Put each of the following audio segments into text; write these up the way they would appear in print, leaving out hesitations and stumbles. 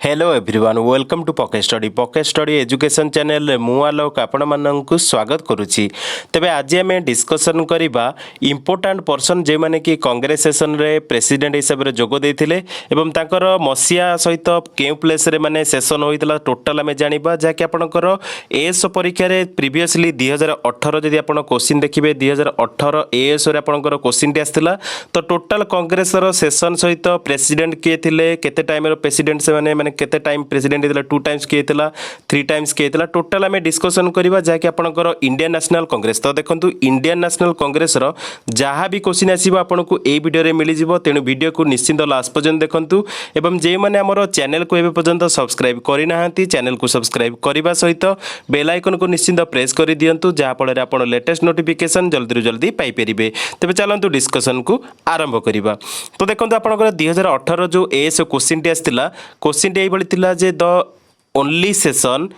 Hello everyone welcome to pocket study education channel मु आलोक आपण मानक स्वागत करुच्ची। तेबे आज आम डिस्कसन करवा इम्पोर्टाट पर्सन जे माने कि कांग्रेस सेशन रे प्रेसिडेंट हिसाब से जोग देथिले एवं तांकर मसीहा सहित केउ प्लेस रे माने सेशन होइतला टोटल आम जानिबा जाकि आपनकर एएस परीक्षा रे प्रीवियसली 2018 जदि आपण क्वेश्चन देखिबे 2018 एएस रे आपनकर क्वेश्चन आस्थिला तो टोटल कांग्रेस रो सेशन सहित प्रेसिडेंट किए थिले केते टाइम रो प्रेसिडेंट से माने केते टाइम प्रेसिडेंट हेतला 2 टाइम्स किए थिला 3 टाइम्स किए थिला टोटल आम डिस्कसन करबा जाकि आपनकर इंडियन नेशनल कांग्रेस। तो देखंतु इंडियन नेशनल कांग्रेस रो जहाँ भी क्वेश्चन आसीबो आपनको ए वीडियो रे मिली जिवो तेनु वीडियो को निश्चिंत लास्ट पर्यंत देखंतु एवं जे माने हमर चैनल को एबे पर्यंत सब्सक्राइब करि नाहंती चैनल को सब्सक्राइब करबा सहित बेल आइकन को निश्चिंत प्रेस करि दियंतु जहाँ फल आपण लेटेस्ट नोटिफिकेशन जल्दी जल्दी पाई परिबे। तबे चलंतु डिस्कसन को आरंभ करिबा। तो देखंतु आपनकर 2018 जो एएस क्वेश्चन टी आस्थिला क्वेश्चन टी एबळी थिला जे the only session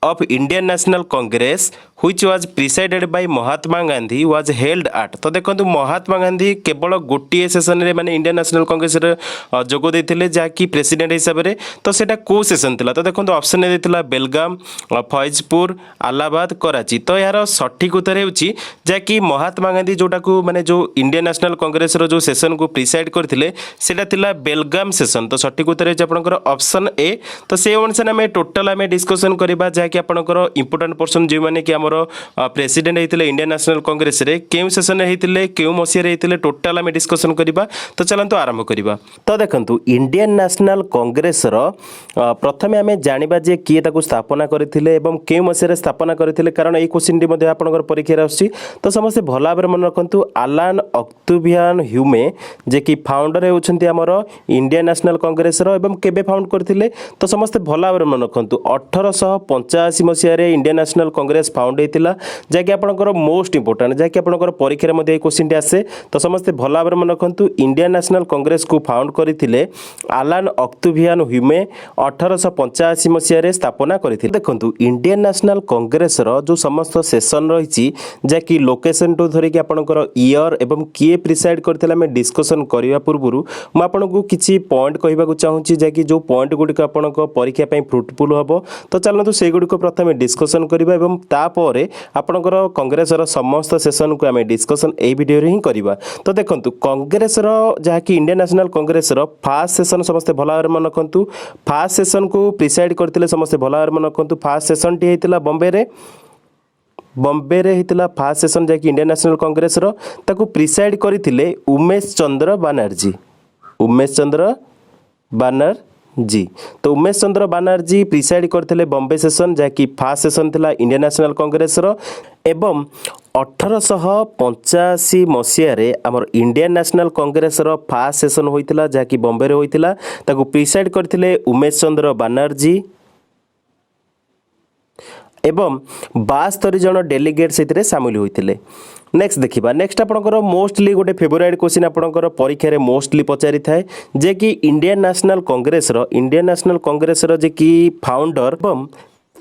of Indian National Congress which was presided by Mahatma Gandhi was held at। तो देखो महात्मा गांधी केवल गोटे सेशन रे माने इंडियन नेशनल कांग्रेस रे जोग देथिले जाकि प्रेसिडेंट हिसाब रे। तो सेटा को सेशन थिला तो देखो ऑप्शन ए देथिला बेलगाम फैजपुर इलाहाबाद कराची। तो यार सठिक उत्तर हेउची जाकि महात्मा गांधी जोटा को माने जो इंडियन नेशनल कांग्रेस रो जो सेशन को प्रिसाइड करथिले सेटा थिला बेलगाम सेशन। तो सठिक उत्तर हेउची आपनकर ऑप्शन ए। तो से अनुसार हमें टोटल हमें डिस्कशन करबा कि आपनकर इंपोर्टेंट पर्सन जे माने कि हमर प्रेसिडेंट हेतिले इंडियन नेशनल कांग्रेस रे केउ सेशन हेतिले केउ मसिया रे हेतिले टोटल हमें डिस्कशन करबा। तो चलंतु आरंभ करबा। तो देखंतु इंडियन नेशनल कांग्रेस रो प्रथमे हमें जानिबा जे किए ताकू स्थापना करथिले एवं केउ मसिया रे स्थापना करथिले कारण ए क्वेश्चन डी मध्ये आपनकर परीक्षा रे आछि। तो समस्त भला भाबरे मन रखंतु अलान ऑक्टोवियन ह्यूमे जे कि फाउंडर हेउछंती हमर इंडियन नेशनल कांग्रेस रो एवं केबे फाउंड करथिले। तो समस्त भला भाबरे मन रखंतु 1885 मसिया रे इंडियन नेशनल कांग्रेस फाउंड हेतिला जाकि आपनकर मोस्ट इंपोर्टेंट जाकि आपनकर परीक्षा रे मध्ये क्वेश्चन टी आसे। तो समस्त भला भाबरे मन रखंतु इंडियन नेशनल कांग्रेस को फाउंड करथिले अलान ऑक्टोवियन ह्यूमे 1885 मसिया रे स्थापना करथिले। देखंतु इंडियन नेशनल कांग्रेस रो जो समस्त सेशन रहिछि जाकि लोकेशन टू धरि कि आपनकर ईयर एवं किए प्रिसाइड करथिला मैं डिस्कशन करिवा पूर्वरु म आपनको किछि पॉइंट कहबा को चाहूछि जाकि जो पॉइंट गुडी को आपनको परीक्षा पई फ्रूटफुल हबो। तो चलनतु से गुडी को प्रथमे डिस्कशन करिबा एवं तापर आपनकर कांग्रेस रो समस्त सेशन को हमें डिस्कशन ए वीडियो रे ही करिबा। तो देखंतु कांग्रेस रो जहाँकि इंडियन नेशनल कांग्रेस रो फास्ट सेशन समस्त भला भाबरे मन रखंतु फास्ट सेशन को प्रिसाइड करथिले समस्त भला भाबरे मन रखंतु फास्ट सेशन टी हेतिला बॉम्बे रे हेतिला फास्ट सेशन जहाँकि इंडियन नेशनल कांग्रेस रो ताकू प्रिसाइड करथिले उमेश चंद्र बनर्जी। तो उमेश चंद्र बनर्जी प्रिसाइड करथिले बॉम्बे सेशन जहाँकि फास्ट सेशन थिला इंडियन नेशनल कांग्रेस रो एवं 1885 मसिया रे हमर इंडियन नेशनल कांग्रेस रो फास्ट सेशन होइतिला जहाँकि बॉम्बे रे होइतिला ताकू प्रिसाइड करथिले उमेश चंद्र बनर्जी एवं 72 जन डेलीगेट से सामिल होते। नेक्स्ट देखिबा नेक्स्ट आपनकर मोस्टली गोटे फेवरेट क्वेश्चन आपनकर परीक्षा रे मोस्टली पचारि थाए जे कि इंडियन नेशनल कांग्रेस रो जे कि फाउंडर एवं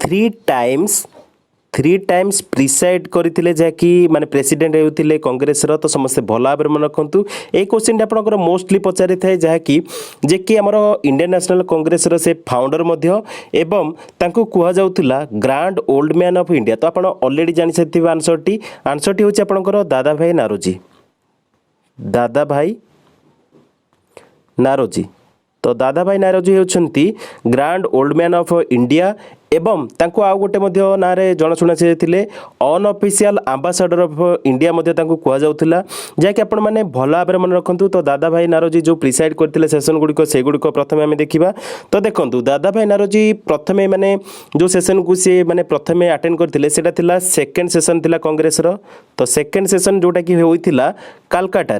3 टाइम्स प्रिसाइड करथिले जे कि माने प्रेसिडेंट हेउथिले कांग्रेस रो। तो समस्त भला भाबरे मन रखंतु ए क्वेश्चन आपनकर मोस्टली पचारि थाए जहा कि जे कि हमर इंडियन नेशनल कांग्रेस रो से फाउंडर मध्य एवं तांको कुहा जाउथिला grand old man of India. तो आपण ऑलरेडी जानि सथिबा आंसर टी होछि आपनकर दादा भाई नारोजी। तो दादा भाई नारोजी होछंती grand old man of India एवं तांको आउ गोटे मध्य नारे जणाशुना से थिले अनऑफिशियल एम्बेसडर ऑफ इंडिया मध्य तांको कुहा जाउथिला जाकि आपण माने भला भाबरे मन रखंतु। तो दादा भाई नारोजी जो प्रिसाइड करथिले सेशन गुडी को से गुडी को प्रथमे हमें देखिबा। तो देखंतु दादा भाई नारोजी प्रथमे माने जो सेशन को से माने प्रथमे अटेंड करथिले सेटा थिला सेकंड सेशन थिला कांग्रेस रो। तो सेकंड सेशन जोटा कि होइथिला कलकत्ता।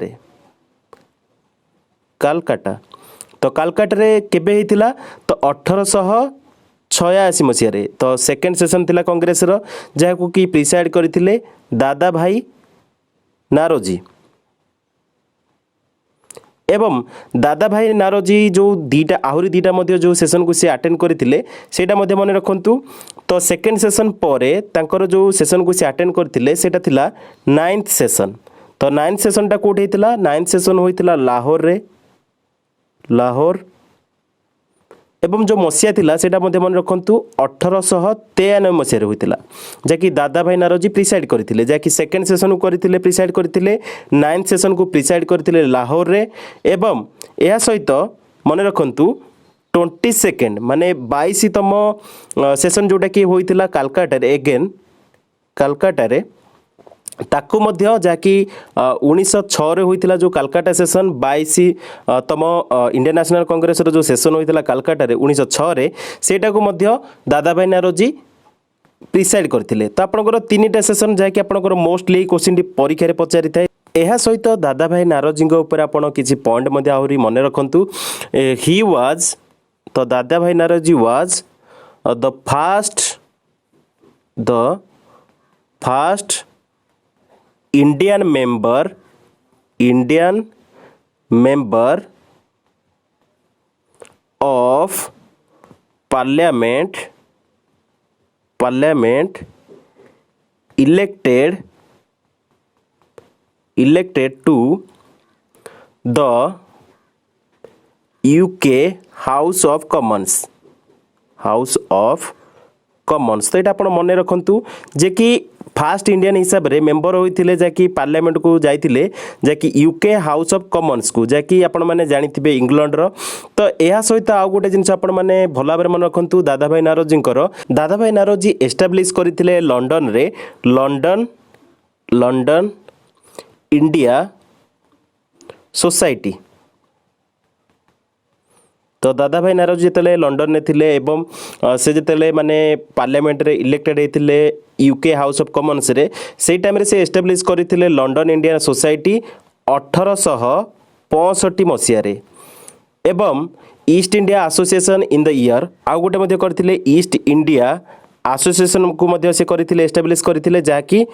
तो कलकत्ता रे केबे हेतिला तो 1886 मसिया रे। तो सेकंड सेशन थिला कांग्रेस रो जाहाकू कि प्रिसाइड करथिले दादा भाई नारोजी एवं दादा भाई नारोजी जो आहुरी दीटा मध्य जो सेशन को से अटेंड करथिले सेटा मध्य मन रखंतु। तो सेकंड सेशन परे तांकर जो सेशन को से अटेंड करथिले सेटा थिला 9th सेशन। तो 9th सेशन टा कोठ हेतिला 9th सेशन होइतिला लाहौर एवं जो मसीहा थिला सेटा मध्य मन रखंतु 1893 मसीह होइतिला जाकि दादा भाई नारोजी प्रिसाइड करथिले जाकि सेकंड सेशन को करथिले प्रिसाइड करथिले 9th सेशन को प्रिसाइड करथिले लाहौर रे एवं एहा सहित मन रखंतु 22 माने 22तम सेशन जोटा कि होइतिला कालकाटा रे एगेन कालकाटा रे ताकू मध्य जाकि 1906 रे होइतिला जो कालकाटा सेशन 22तम इंडियन नेशनल कांग्रेस रो जो सेशन होइतिला कालकाटा रे 1906 रे सेटा को मध्य दादा भाई नारोजी प्रिसाइड करथिले तो आपनकर तीनटा सेशन जाकि आपनकर मोस्टली क्वेश्चन टी परीक्षा रे पचारि थाए एहा सहित दादा भाई नारोजी ऊपर आपण किछि पॉइंट मध्य आहुरी मने रखंतु ही वाज तो Dadabhai Naoroji was the first Indian member of parliament elected to the UK House of Commons तो ये आपण मन रखंतु जे कि फास्ट इंडियन हिसाब रे मेंबर होइथिले जाकि पार्लियामेंट को जाइथिले जाकि यूके हाउस ऑफ कॉमन्स को जाकि आपण माने जानिथिबे इंग्लैंड रो तो एहा सहित आ गोटे जिंस आपण माने भला भाबरे मन रखंतु दादा भाई नारोजी एस्टैब्लिश करथिले लंडन रे लंडन इंडिया सोसाइटी तो दादा भाई नारोजी जेतेले लंडन ने थिले एवं से जेतेले माने पार्लियामेंट रे इलेक्टेड हेतिले यूके हाउस ऑफ कॉमन्स रे सेई टाइम रे से एस्टैब्लिश करथिले लंडन इंडियन सोसाइटी 1865 मसीहा रे एवं east India association in the year आउ गोटे मध्ये करथिले ईस्ट इंडिया एसोसिएशन को मध्ये से करथिले एस्टैब्लिश करथिले जाकि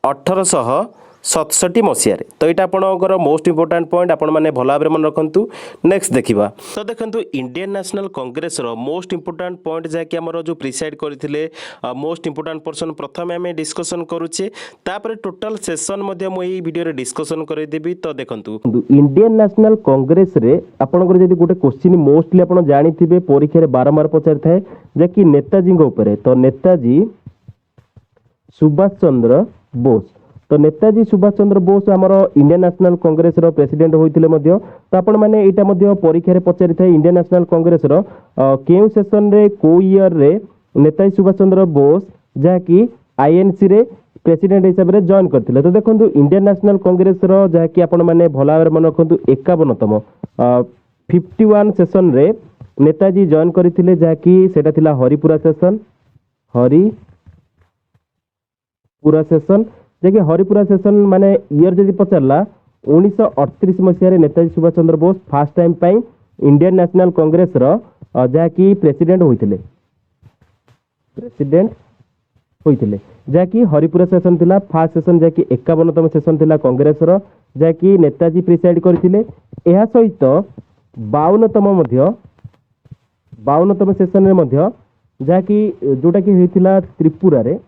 1867 मसीह तो यहाँ आपंकर मोस्ट इंपोर्टाट पॉइंट आपण मैंने भल भाव मन रखु नेक्स्ट देखा तो देखो Indian National Congress most important point जहाँकि आम जो प्रिसाइड करते मोस्ट इंपोर्टाट पर्सन प्रथम आम डिस्कसन करुचे टोटाल सेशन मुझे वीडियो डिस्कसन करदेवी तो देखो इंडियन नेशनल कांग्रेस रे आपनकर जदि गोटे क्वेश्चन मोस्टली आप जानी परीक्षा बारंबार पचारि थाए जहाँकि नेताजी ऊपर तो नेताजी सुभाष चंद्र बोस तो नेताजी सुभाष चंद्र बोस आमर इंडियन नेशनल कांग्रेस रो प्रेसिडेंट होइतिले मध्य तो आपण माने एटा मध्य परीक्षा रे पचारि थाए इंडियन नेशनल कांग्रेस रो केउ सेशन रे को ईयर रे नेताजी सुभाष चंद्र बोस जहाँकि आईएनसी रे प्रेसिडेंट हिसाब रे जॉइन करथिले तो देखंतु इंडियन नेशनल कांग्रेस रो जहाँकि आपण माने भला भाबरे मन रखंतु 51तम 51 सेशन रे नेताजी जॉइन करथिले जहाँकि सेटा थिला हरिपुरा सेशन जे हरिपुरा सेशन माने ईयर जदि पचारला 1938 मसीह नेताजी सुभाष चंद्र बोस फास्ट टाइम पाई इंडियन नेशनल कांग्रेस रो जहाँकि प्रेसिडेंट होइथिले जहाँकि हरिपुरा सेशन थिला फास्ट सेशन जहाँकि 51तम सेशन थिला कांग्रेस रो जहाँकि नेताजी प्रिसाइड करथिले एहा सहित 52तम सेशन रे मध्य जहाँकि जोटा कि होइथिला त्रिपुरा रे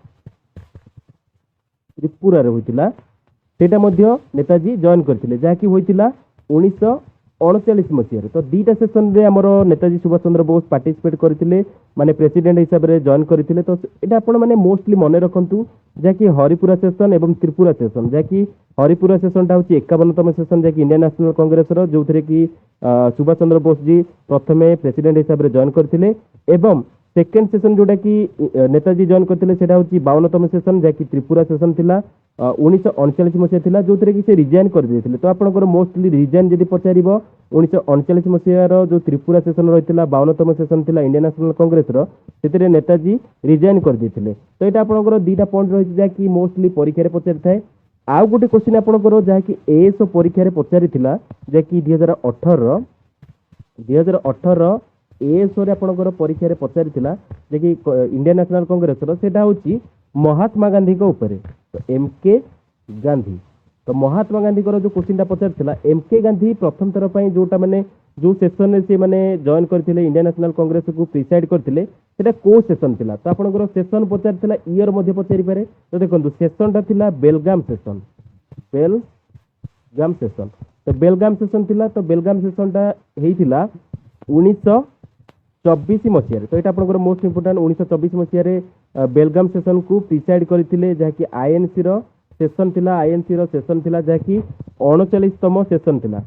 होइतिला सेटा मध्य नेताजी जॉइन करथिले जहाँकि होइतिला 1939 मसीह तो दीटा सेशन रे हमर नेताजी सुभाष चंद्र बोस पार्टिसिपेट करथिले माने प्रेसिडेंट हिसाब रे जॉइन करथिले तो एटा आपण माने मोस्टली मने रखंतु जहाँकि हरिपुरा सेशन एवं त्रिपुरा सेशन जहाँकि हरिपुरा सेशन टा होची 51तम सेशन जहाँकि इंडियन नेशनल कांग्रेस रो जोथरे कि सुभाष चंद्र बोस जी प्रथमे प्रेसिडेंट हिसाब रे जॉइन करथिले एवं सेकेंड सेशन जोटा कि नेताजी जॉइन करथिले सेटा होची 52तम सेशन जहाँकि त्रिपुरा सेशन थिला 1939 मसीहा थिला जोथरे कि से रिजाइन कर देथिले तो आपनकर मोस्टली रिजाइन जदि पचारिबो 1939 मसीहा रो जो त्रिपुरा सेशन रहितला 52तम सेशन थिला इंडियन नेशनल कांग्रेस रो सेतरे नेताजी रिजाइन कर देथिले तो एटा आपनकर दीटा पॉइंट रहिछि जहाँकि मोस्टली परीक्षा रे पचारि थाए आउ गोटे क्वेश्चन आपनकर जहाँकि एएसओ परीक्षा रे पचारिथिला जहाँकि 2018 एएसओ रे आपनकर परीक्षा रे पचारिथिला जहाँकि इंडियन नेशनल कांग्रेस रो सेटा होची महात्मा गांधी को ऊपर तो एमके गांधी तो महात्मा गांधी को जो क्वेश्चन पचार एमके गांधी प्रथम थर पर जोटा माने जो सेशन से माने जॉइन करथिले इंडियन नेशनल कांग्रेस को प्रिसाइड करथिले सेटा को सेशन थिला तो आपनकर सेशन पचार ईयर मध्ये पचारि पारे तो देखंतु सेशन ता थिला बेलगाम सेशन तो बेलगाम सेशन थिला तो बेलगाम सेशन ता हेइथिला 19 मसीह तो यहाँ आपंकर मोस्ट इंपोर्टाट 1924 मसीह बेलगाम सेशन को प्रिसाइड करते जहाँकि आईएनसी सेशन थिला आईएनसी सेशन थिला जहाँकि 39तम सेशन थिला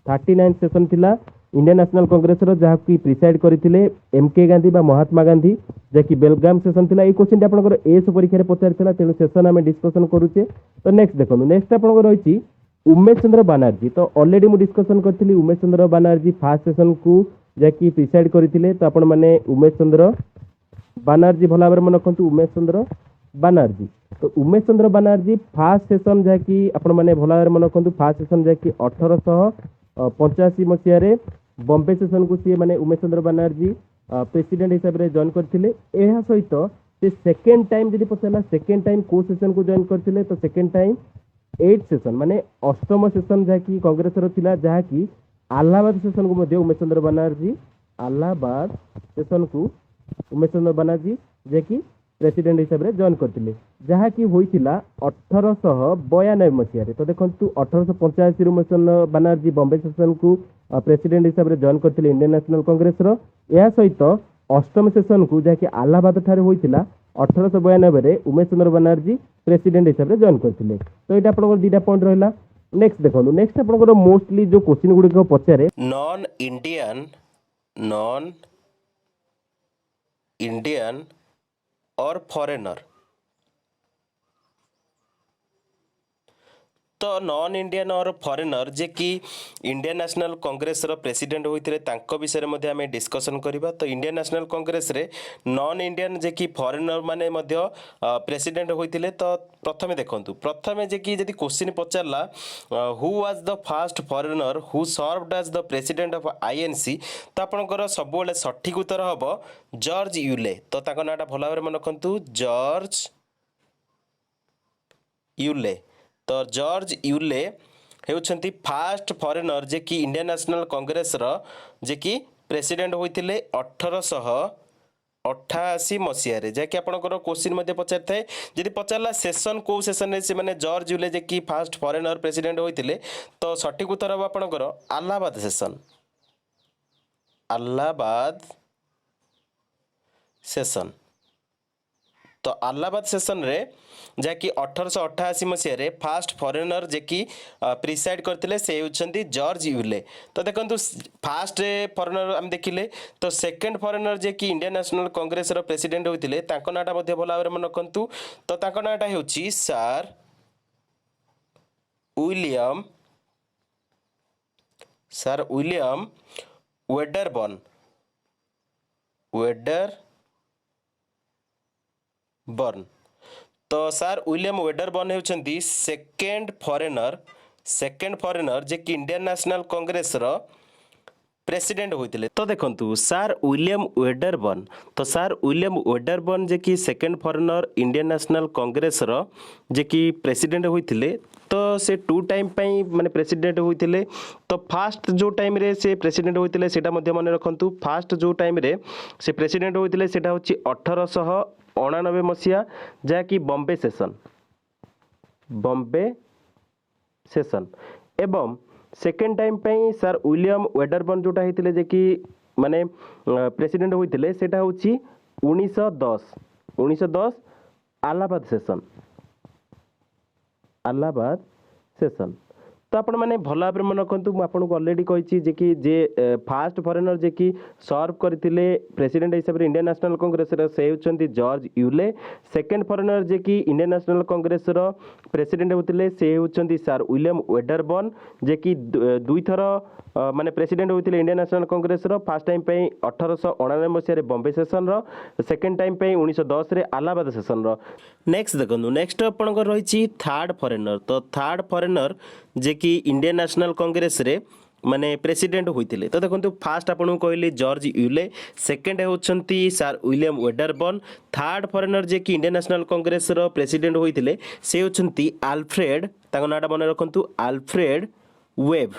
39 सेशन थिला इंडियन नेशनल कांग्रेस जहाँकि प्रिसाइड करते एमके गांधी बा महात्मा गांधी जहाँकि बेलगाम सेशन थिला। ये क्वेश्चन आपंकर एस परीक्षा पचार तेणु सेशन आम डिस्कसन करुचे। तो नेक्स्ट देखो नेक्स्ट आपंकर रही उमेश चंद्र बनर्जी। तो ऑलरेडी मुझे डिस्कसन करी उमेश चंद्र बनर्जी फास्ट सेशन को जहाँकि प्रिसाइड करते तो आपण मैंने उमेश चंद्र बनर्जी भल भाव मन रखु उमेश चंद्र बनर्जी। तो उमेश चंद्र बनर्जी फास्ट सेशन जहाँकि आपण मैंने भल भाव मन रखु फास्ट सेशन जहाँकि 1885 मसीह बॉम्बे सेशन को सी मैंने उमेश चंद्र बनर्जी प्रेसिडेंट हिसाब से जॉइन करते। यह सहित से सेकेंड टाइम जब पचारा सेकेंड टाइम को सेशन को जॉइन करते तो सेकेंड टाइम 8 सेशन माने अष्टम सेशन जहाँकि कांग्रेस थिला जहाँकि इलाहाबाद सेशन को मध्य उमेश चंद्र बनर्जी इलाहाबाद सेशन को उमेश चंद्र बनर्जी जहाँकि प्रेसिडेंट हिसाब से जॉइन करते जहाँकि होइतिला 1892 मसीह। तो देखो 1885 उमेश चंद्र बनर्जी बॉम्बे सेशन को प्रेसिडेंट हिसाब से जॉइन करते इंडियन नेशनल कांग्रेस यह सहित अष्टम सेशन को जहाँकि इलाहाबाद ठारे होइतिला 1892 उमेश चंद्र बनर्जी प्रेसिडेंट हिसाब से जॉइन करते। तो ये आप दुटा पॉइंट रहा। नेक्स्ट देखो नेक्स्ट आप मोस्टली जो क्वेश्चन गुड़िक पचारे नॉन इंडियन और फॉरेनर। तो नॉन इंडियन और फॉरेनर जे कि इंडियन नेशनल कांग्रेस रो प्रेसिडेंट होइथिले तांको विषय मध्ये आमे डिस्कशन करिबा। तो इंडियन नेशनल कांग्रेस रे नॉन इंडियन जे कि फॉरेनर माने मध्ये प्रेसिडेंट होइथिले। तो प्रथमे देखंतु प्रथमे जे कि जदि क्वेश्चन पचारला who was the first foreigner who served as the president of INC तो आपनकर सब बेले सठिक उत्तर हबो जॉर्ज यूले। तो ताको नाटा भला भाबरे मन रखंतु जॉर्ज यूले। तो जॉर्ज यूले हेउछंती फास्ट फॉरेनर जे कि इंडियन नेशनल कांग्रेस रो जे कि प्रेसिडेंट होइथिले 1888 मसीह रे जे कि आपनकर क्वेश्चन मध्ये पचार थाए जदि पचारला सेशन को सेशन रे से माने जॉर्ज यूले जे कि फास्ट फॉरेनर प्रेसिडेंट होइथिले तो सठिक उत्तर हो आपनकर इलाहाबाद सेशन इलाहाबाद सेशन। तो इलाहाबाद सेशन रे जहाँकि 1888 मसीह रे फास्ट फॉरेनर जे कि प्रिसाइड करते से होती जॉर्ज यूले। तो देखो फास्ट फॉरेनर आम देखिले तो सेकेंड फॉरेनर जे कि इंडियन नेशनल कांग्रेस रो प्रेसिडेंट होते नाटा भल भाव मन रखु। तो नाटा होची सर विलियम वेडरबर्न। तो सर विलियम वेडरबर्न होती सेकेंड फॉरेनर जे कि इंडियन नेशनल कांग्रेस रो प्रेसिडेंट होते। तो देखंतु सर विलियम वेडरबर्न। तो सर विलियम वेडरबर्न जे कि second foreigner Indian National Congress रो जे कि प्रेसिडेंट होते तो से 2 टाइम माने प्रेसिडेंट होते। तो फास्ट जो टाइम रे से प्रेसिडेंट होते सेटा मध्य मन रखंतु फास्ट जो टाइम रे से प्रेसिडेंट होते सेटा होची 1899 मसीहा जहाँकि बॉम्बे सेशन एवं second time sir William Wedderburn जोटा होते जे कि माने प्रेसिडेंट होते सेटा होची 1910 इलाहाबाद सेशन। तो आपण मैंने भल भाव मन रखु आपको अलरेडी कही कि फास्ट फॉरेनर जे कि सर्व करते प्रेसिडेंट हिसाब से इंडियन नेशनल कांग्रेस से होती जॉर्ज यूले। सेकेंड फॉरेनर जे कि इंडियन नेशनल कांग्रेस रो प्रेसिडेंट होते से होती सर विलियम वेडरबर्न जे कि 2 थर माने प्रेसिडेंट होते इंडियन नेशनल कांग्रेस रो फर्स्ट टाइम 1899 मसीह बॉम्बे सेशन रो सेकेंड टाइम 1910 रे इलाहाबाद सेशन रो। नेक्स्ट देखो नेक्स्ट आपंकर रही थर्ड फॉरेनर। तो थर्ड फॉरेनर जे कि इंडियन नेशनल कांग्रेस रे माने प्रेसिडेंट होते। तो देखो फास्ट आपको कहली जॉर्ज यूले सेकेंड होती Sir William Wedderburn third foreigner जे कि इंडियन नेशनल कांग्रेस रो प्रेसिडेंट होते से होती आल्फ्रेड ताको नाटा मन रखु आल्फ्रेड वेब।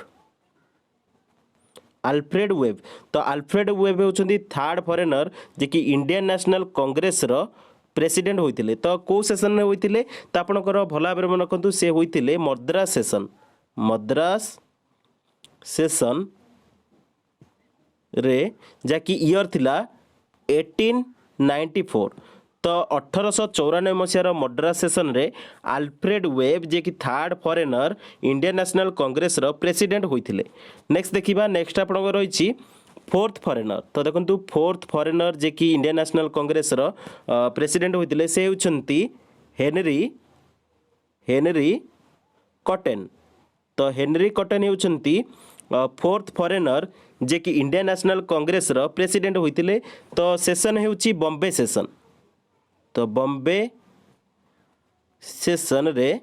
तो आल्फ्रेड वेब होती थर्ड फॉरेनर जे कि इंडियन नेशनल कांग्रेस रो प्रेसिडेंट होते। तो कौ सेशन में होते तो आपंकर भल भाव मन रखु से होते मद्रास सेशन रे जहाँकि इयर थिला 1894 तो 1894 मसीहार मद्रास सेसन रे आल्फ्रेड वेब जे कि third foreigner Indian National Congress रो प्रेसिडेंट होइथिले। नेक्स्ट देखिबा नेक्स्ट आपन रहिछि फोर्थ फॉरेनर। तो देखंतु फोर्थ फॉरेनर जे कि इंडियन नेशनल कांग्रेस रो प्रेसिडेंट होइथिले से होउछंती हेनरी कॉटन। तो हेनरी कॉटन होउछंती फोर्थ फॉरेनर जे कि इंडियन नेशनल कांग्रेस रो प्रेसिडेंट होइथिले। तो सेशन हेउछि बॉम्बे सेशन। तो बॉम्बे सेशन रे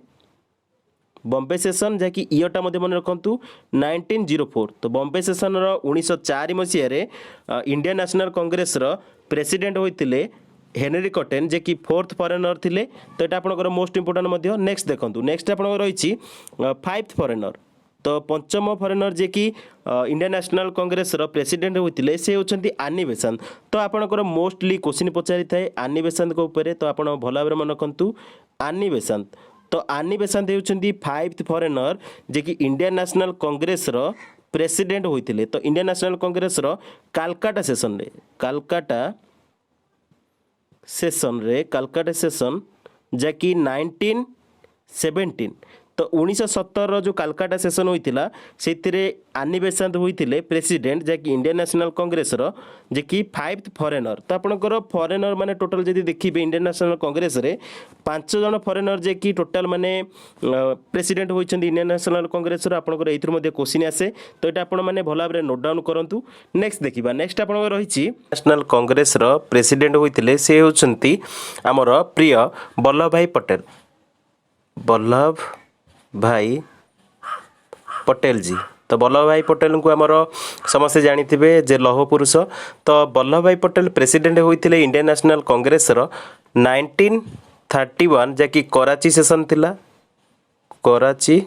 बॉम्बे सेशन जहाँकि इयरटा मध्य मन रखु 1904। तो बॉम्बे सेशन 1904 मसीह इंडियन नेशनल कांग्रेस रो प्रेसिडेंट होइथिले हेनरी कॉटन जे कि फोर्थ फॉरेनर थिले। तो यहाँ आपंकर मोस्ट इंपोर्टाट मध्य। नेक्स्ट देखंतु नेक्स्ट आपंकर रही फाइव्थ फॉरेनर। तो पंचम फॉरेनर जे कि इंडियन नेशनल कांग्रेस रो प्रेसिडेंट होइथिले से होचंती आनी बेसांत। तो आपनकर मोस्टली क्वेश्चन पचारि थाए आनी बेसांत को ऊपर। तो आपण भल भाबरे मन रखंतु आनी बेसांत। तो आनी बेसांत होचंती फाइव्थ फॉरेनर जे कि इंडियन नेशनल कांग्रेस रो प्रेसिडेंट होइथिले। तो इंडियन नेशनल कांग्रेस रो कालकाटा सेशन जहाँकि 1917 तो 1917 जो कालकाटा सेशन होइतिला से आनी बेसांत होइतिले प्रेसिडेंट जहाँकि इंडियन नेशनल कांग्रेस रो जे कि फाइव्थ फॉरेनर। तो आपनकर फॉरेनर माने टोटल जदि देखिबे इंडियन नेशनल कांग्रेस रे 5 जण फॉरेनर जे कि टोटल माने प्रेसिडेंट होइछन्ती इंडियन नेशनल कांग्रेस रो। आपनकर एथुर मध्ये क्वेश्चन आसे। तो एटा आपण माने भला भाबरे नोट डाउन करंतु। नेक्स्ट देखिबा नेक्स्ट आपनकर रहिछि नेशनल कांग्रेस रो प्रेसिडेंट होइतिले से होउछन्ती हमर प्रिय वल्लभ भाई पटेल। वल्लभ भाई पटेल जी। तो वल्लभ भाई पटेल को आमर समस्ते जानिथिबे जे लौह पुरुष। तो वल्लभ भाई पटेल प्रेसिडेंट होइथिले इंडियन नेशनल कांग्रेस रो 1931 जहाँकि कराची सेशन थिला। कराची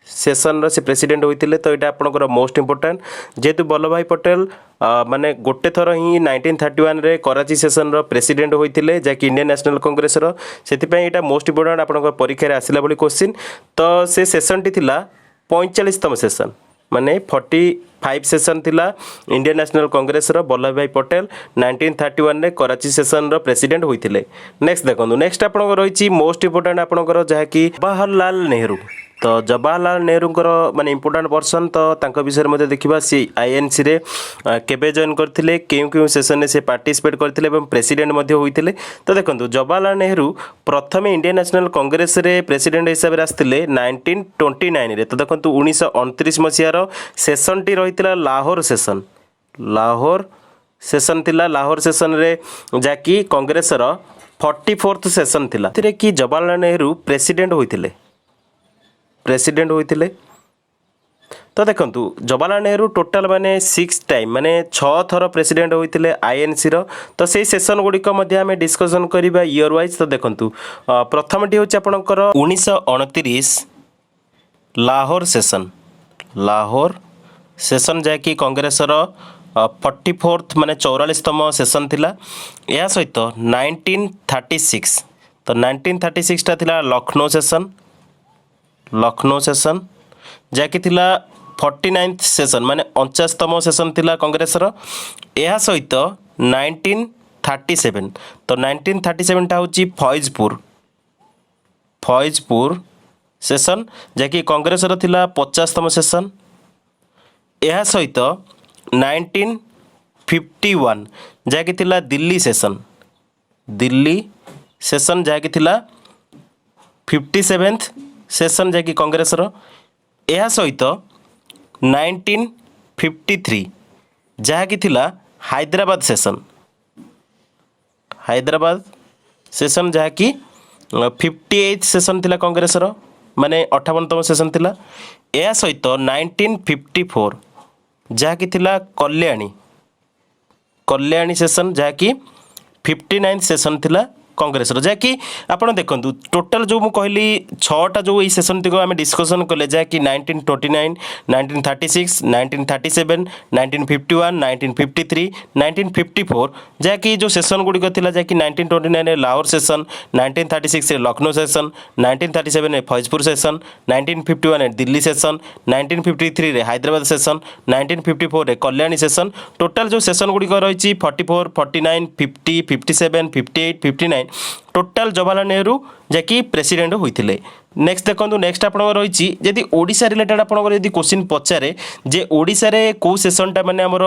सेशन रो से प्रेसिडेंट होइथिले। तो यहाँ आपनकर मोस्ट इंपोर्टेंट जेहेतु वल्लभ भाई पटेल माने गोटे थर ही 1931 रे कराची सेशन रो प्रेसिडेंट होइथिले जहाँकि इंडियन नेशनल कांग्रेस रो। सेथिपई एटा मोस्ट इंपोर्टेंट आपनकर परीक्षा रे आसिला बोली क्वेश्चन। तो से सेशन टी थिला 45तम सेशन माने 45 सेशन थिला इंडियन नेशनल कांग्रेस रो। वल्लभ भाई पटेल 1931 रे कराची सेशन रो प्रेसिडेंट होइथिले। नेक्स्ट देखंतु नेक्स्ट आपनकर रहिछि मोस्ट इंपोर्टेंट आपनकर जहाँकि जवाहरलाल नेहरू। तो जवाहरलाल नेहरू माने इंपोर्टेंट पर्सन। तो तांको विषय में देखा सी आईएनसी रे केबे जॉइन करथिले केउ केउ सेशन से पार्टिसिपेट करथिले एवं प्रेसिडेंट मध्ये होइथिले। तो देखंतु जवाहरलाल नेहरू प्रथम इंडियन नेशनल कांग्रेस रे प्रेसिडेंट हिसाब रे आस्थिले 1929 रे। तो देखंतु 1929 मसियार सेशन टी रहितला लाहौर सेशन थिला। लाहौर सेशन रे जाकी कांग्रेस रो 44th सेशन थिला तिरे कि जवाहरलाल नेहरू प्रेसिडेंट होइथिले। तो देखंतु जवाहरलाल नेहरू टोटाल माने 6 टाइम माने 6 थर प्रेसिडेंट होइथिले आईएनसी रो। तो सेही सेशन गुडी को मध्ये हमें डिस्कशन करिबा ईयर वाइज। तो देखंतु प्रथमटी होछि आपनकर 1929 लाहौर सेशन जाकी कांग्रेस रो 44th माने 44तम सेशन थिला। या सहित 1936 तो 1936 टा थिला लखनऊ सेशन जाकी थिला 49th सेशन माने 49तम सेशन थिला कांग्रेस रो। या सहित 1937 तो 1937 टा होची फौजपुर सेशन जाकी कांग्रेस रो थिला 50तम सेशन। या सहित 1951 जाकी थिला दिल्ली सेशन जाकी थिला 57th सेशन जाकी कांग्रेस रो। या सहित 1953 जहाँकि थिला हैदराबाद सेशन जहाँकि 58th सेशन थिला कांग्रेस रो माने 58तम सेशन थिला। या सहित 1954 जहाँकि थिला कल्याणी सेशन जहाँकि 59th सेशन थिला कंग्रेस जहाँकि आपड़ देखूँ टोटाल जो मुझे कहली 6टा जो ये सेसन टी आम डिस्कसन कले जहाँकि 1929 1936 1937 1951 1953 1954 जहाँकि जो सेसन गुड़िक था जहाँकि 1929 Lahore session 1936 Lucknow session 1937 Faizpur session 1951 Delhi session 1953 Hyderabad session 1954 Kalyani session total जो सेसन गुड़िक रही 44 49 50 57 58 59 टोटाल जवाहरलाल नेहरू जहाँकि प्रेसिडेंट होते नेक्स्ट देखो नेक्स्ट आप रही जदि ओडिशा रिलेटेड आपंकर क्वेश्चन पचारे जे ओडिशा रे कौ सेसनटा माने आमर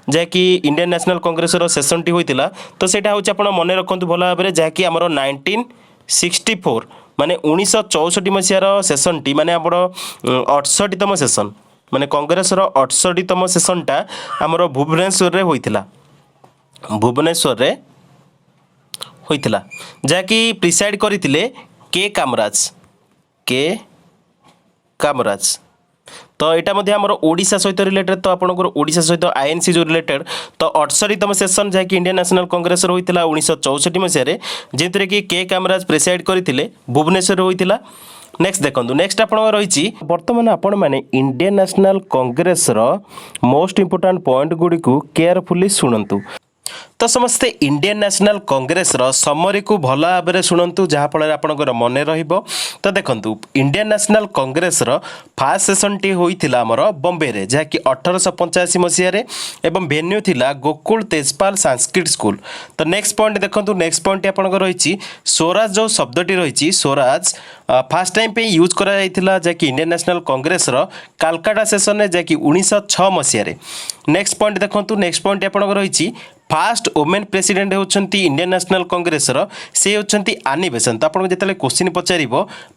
जहाँकि Indian National Congress session T होता तो सेटा हूँ आप मन रखु भल भाव में जहाँकि आमर 1964 माने 1964 मसीहार सेसन टी माने आमर 68तम सेसन माने कांग्रेस 68तम सेसनटा आमर भुवनेश्वर होता भुवनेश्वर रे होता जहाँकि प्रिसाइड करते के कामराज तो यहाँ आम ओडिशा सहित रिलेटेड तो आपंकर ओडिशा सहित आईएनसी जो रिलेटेड तो 68तम सेसन जहाँकि इंडियन नेशनल कांग्रेस होता 1964 मसीह जो कि के कामराज प्रिसाइड करते भुवनेश्वर होता नेक्स्ट देखो नेक्स्ट आप रही बर्तमान आपण मैंने Indian National Congress most important point Gudi को केयरफुली शुणु तो समस्ते इंडियन नेशनल कांग्रेस समरी को भल भाव में शुणु जहाँफल आपंकर मन तो देखु Indian National Congress fast session T होता आमर बॉम्बे रे जहाँकि 1885 मसीह एवं भेन्यू थिला गोकुल तेजपाल संस्कृत स्कूल तो नेक्स्ट पॉइंट देखो नेक्स्ट पॉइंट आपंकर रही स्वराज जो शब्दटी रही स्वराज फास्ट टाइम पे यूज करा जहाँकि Indian National Congress Calcutta session में जहाँकि 1906 मसीह नेक्स्ट पॉइंट देखो नेक्स्ट पॉइंट आपंकर रही फास्ट वोमेन प्रेसिडेंट होती इंडियन नेशनल कांग्रेस से होती आनी बेसेंट तो आपको जिते question Pachar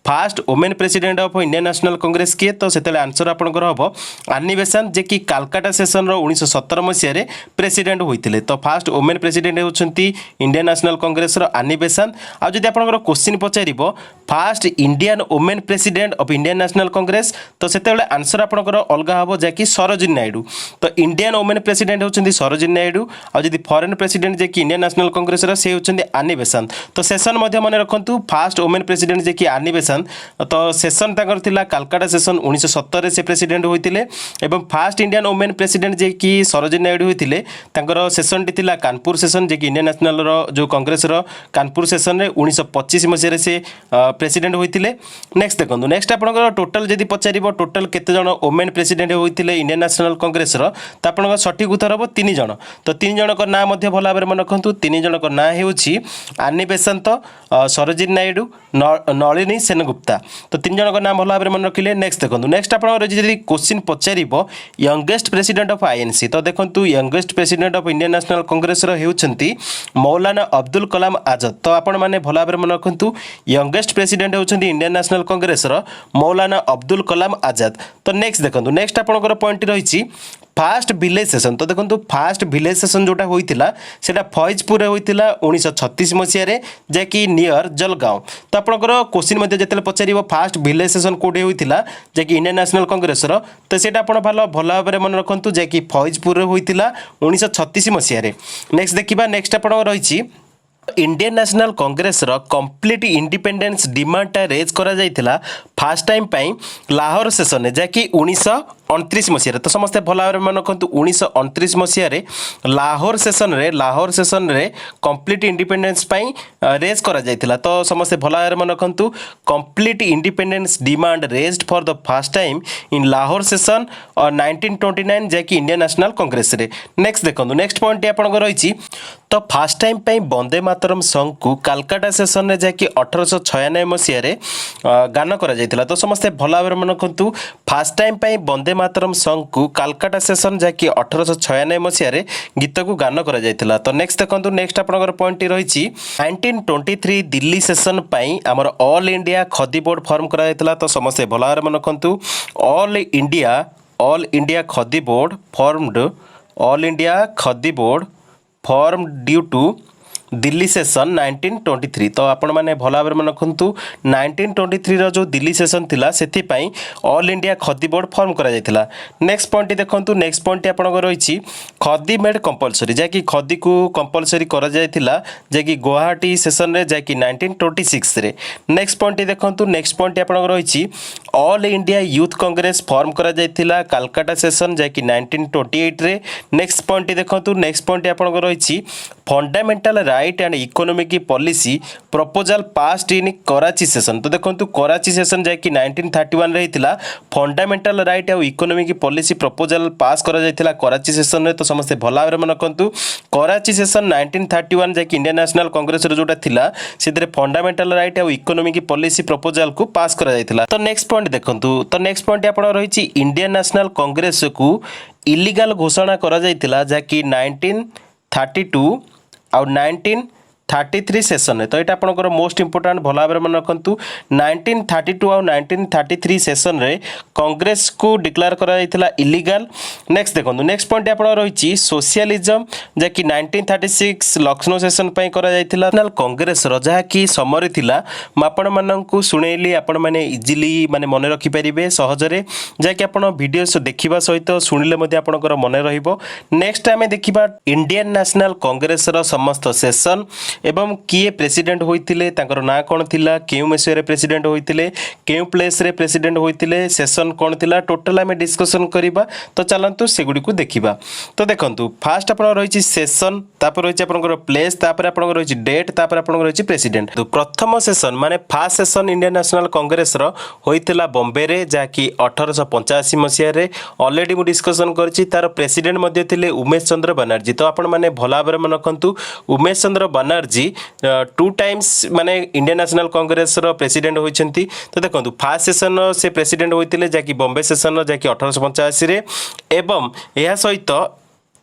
fast women president of Indian National Congress किए तो से आंसर आपंकर हम आनी बेसेंट जे कि कालकाटा सेसन 1917 मसीह प्रेसिडेंट होते तो फास्ट वोमेन प्रेसिडेंट होती इंडियन नेशनल कांग्रेस आनी बेसेंट आदि आप question Pachar fast Indian women president of Indian National Congress तो से आंसर आपंकर अलग हम जहाँकि सरोजिनी नायडू तो इंडियन वोमेन प्रेसिडेंट होती सरोजिनी नायडू आदि फॉरेन प्रेसिडेंट जे कि इंडियन नेशनल कांग्रेस से होती आनी बेसेंट तो सेसन मन रखु फास्ट वोमेन प्रेसिडेंट जे कि आनी बेसेंट तो सेसन थिला कालकाटा सेसन 1917 से प्रेसिडेंट होते फास्ट इंडियन वोमेन प्रेसिडेंट जे कि सरोजिनी नायडू होते सेसन टी थिला कानपुर सेसन जे कि इंडियन नेशनल जो कांग्रेस कानपुर सेसन में 1925 मसीह से प्रेसिडेंट होते नेक्स्ट देखो नेक्स्ट आप टोटाल जब पचार टोटाल केते जण वोमेन प्रेसिडेंट होते इंडियन नेशनल कांग्रेस तो आप सठिक उत्तर हम 3 जण तो 3 जण ना भल भाव में मन रखु 3 जन ना हो आनी बेसेंट सरोजिनी नायडू नलिनी सेनगुप्ता तो 3 जन ना भल भाव में मन रखिले नेक्स्ट देखो नेक्स्ट आप question Pachar youngest president of INC तो देखो youngest president of Indian National Congress होती मौलाना अब्दुल कलाम आजाद तो आपण मैंने भल भाव में मन रखु यंगेस्ट प्रेसिडेंट होती इंडियन नेशनल कांग्रेस मौलाना अब्दुल कलाम आजाद तो नेक्स्ट देखो नेक्स्ट आपंकर पॉइंट रही फास्ट विलेज सेसन तो देखो फास्ट विलेज सेसन जोटा होता है फैजपुर होता 1936 मसीह जैकि नियर जलगांव तो आपंकर क्वेश्चन जो पचार फास्ट विलेज सेसन कौटे होता जैकि इंडियन नेशनल कांग्रेस तो सीटा आप भल भाव में मन रखु जैकि फैजपुर होता 1936 मसीह नेक्स्ट देखा नेक्स्ट आप रही Indian National Congress complete independence डिमांडटा रेज करा जाइथिला फास्ट टाइम पाई लाहौर सेसन में जैकि 1929 मसीह तो समस्ते भल भाव में मन रखु 1929 मसीह लाहौर सेसन रे कंप्लीट इंडिपेंडेंस पाई रेज करा जाइथिला तो समस्ते भल भाव में मन रखु complete independence demand raised for the first time in Lahore session और 1929 जैकि इंडियन नेशनल कांग्रेस रे नेक्स्ट देखो नेक्स्ट पॉइंट आपन रही तो फास्ट टाइम पाई वंदे मातरम सॉन्ग को कालकाटा सेसन में जैकि 1896 मसीह गान करा तो समस्ते भल भाव में मन रखु फास्ट टाइम पाई वंदे मातरम सॉन्ग को कालकाटा सेसन जैकि 1896 मसीह गीत को गान करा तो नेक्स्ट देखो नेक्स्ट आपंकर पॉइंट रही 1923 दिल्ली सेसन पाई आमर all India khadi board form करा तो समस्ते भल भाव में मन रखु all India khadi board formed all India khadi board form due to Delhi session 1923 तो आपण मैंने भल भाव में रखु 1923 रो जो दिल्ली सेसन थिला सेथिपाई all India khadi board form करा जायतिला। नेक्स्ट पॉइंट देखंतु नेक्स्ट पॉइंट आपन रही खदी मेड कंपलसरी जैकि खदी को कंपलसरी करा जायतिला जैकि गुवाहाटी सेसन रे जैकि 1926 रे। नेक्स्ट पॉइंट देखंतु नेक्स्ट पॉइंट आपन रही all India youth Congress form करा जायतिला कलकत्ता सेसन जैकि 1928 रे। नेक्स्ट पॉइंट देखंतु नेक्स्ट पॉइंट आपन रही fundamental right and economic policy proposal passed in Karachi session. तो देखो कराची सेशन जैकि 1931 रे हितिला फंडामेंटल राइट और इकोनॉमिक पॉलिसी प्रपोजल पास करा जायतिला कराची सेशन रे। तो समस्त भल भाव में रखु कराची सेशन 1931 जैकि इंडियन नेशनल कांग्रेस रो जोटा थिला सेतरे फंडामेंटल राइट और इकोनॉमिक पॉलिसी प्रपोजल को पास करा जायतिला। तो नेक्स्ट पॉइंट देखंतु तो नेक्स्ट पॉइंट आपण रही इंडियन नेशनल कांग्रेस को इलीगल घोषणा करा जायतिला जैकि 1932 और 1933 सेसन रे। तो ये आपंकर मोस्ट इंपोर्टाट भल भाव में रखु 1932 और 1933 सेसन रे कांग्रेस को डिक्लेयर करा जायतिला इलीगल। नेक्स्ट देखो नेक्स्ट पॉइंट आप रही सोशलिज्म जैकि 1936 लखनऊ सेसन पर करा जायतिला। नेशनल कांग्रेस रो जहा कि समरी थिला आपण माननकु सुनेली आपण माने इजीली माने मन रखि परिबे सहजरे जैकि आपण वीडियोस देखिबा सहित सुनिले मध्ये आपणकर मन रहिबो। नेक्स्ट आमे देखिबा इंडियन नेशनल कांग्रेस रो समस्त सेसन एवं किए प्रेसिडेंट होइतिले तांकर ना कोन थिला केउ मसिया रे प्रेसिडेंट होइतिले केउ प्लेस रे प्रेसिडेंट होइतिले सेशन कोन थिला टोटल आमे डिस्कशन करिबा। तो चलंतु सेगुडी को देखिबा। तो देखंतु फास्ट आपण रहिछि सेशन तापर रहिछि आपनकर प्लेस तापर आपनकर रहिछि डेट तापर आपनकर रहिछि प्रेसिडेंट। तो प्रथम सेशन माने first session Indian National Congress रो होइतिला बॉम्बे रे जाकी 1885 मसिया रे ऑलरेडी मु डिस्कशन करछि। तार प्रेसिडेंट मध्ये थिले उमेश चंद्र बनर्जी। तो आपण माने भला भाबरे मन रखंतु उमेश चंद्र बनर्जी 2 टाइम्स माने इंडियन नेशनल कांग्रेस रो प्रेसिडेंट होइछंती। तो देखंतु फर्स्ट सेशन से प्रेसिडेंट होइतिले जाकी बॉम्बे सेशन जाकी 1885 रे एवं एहा सहित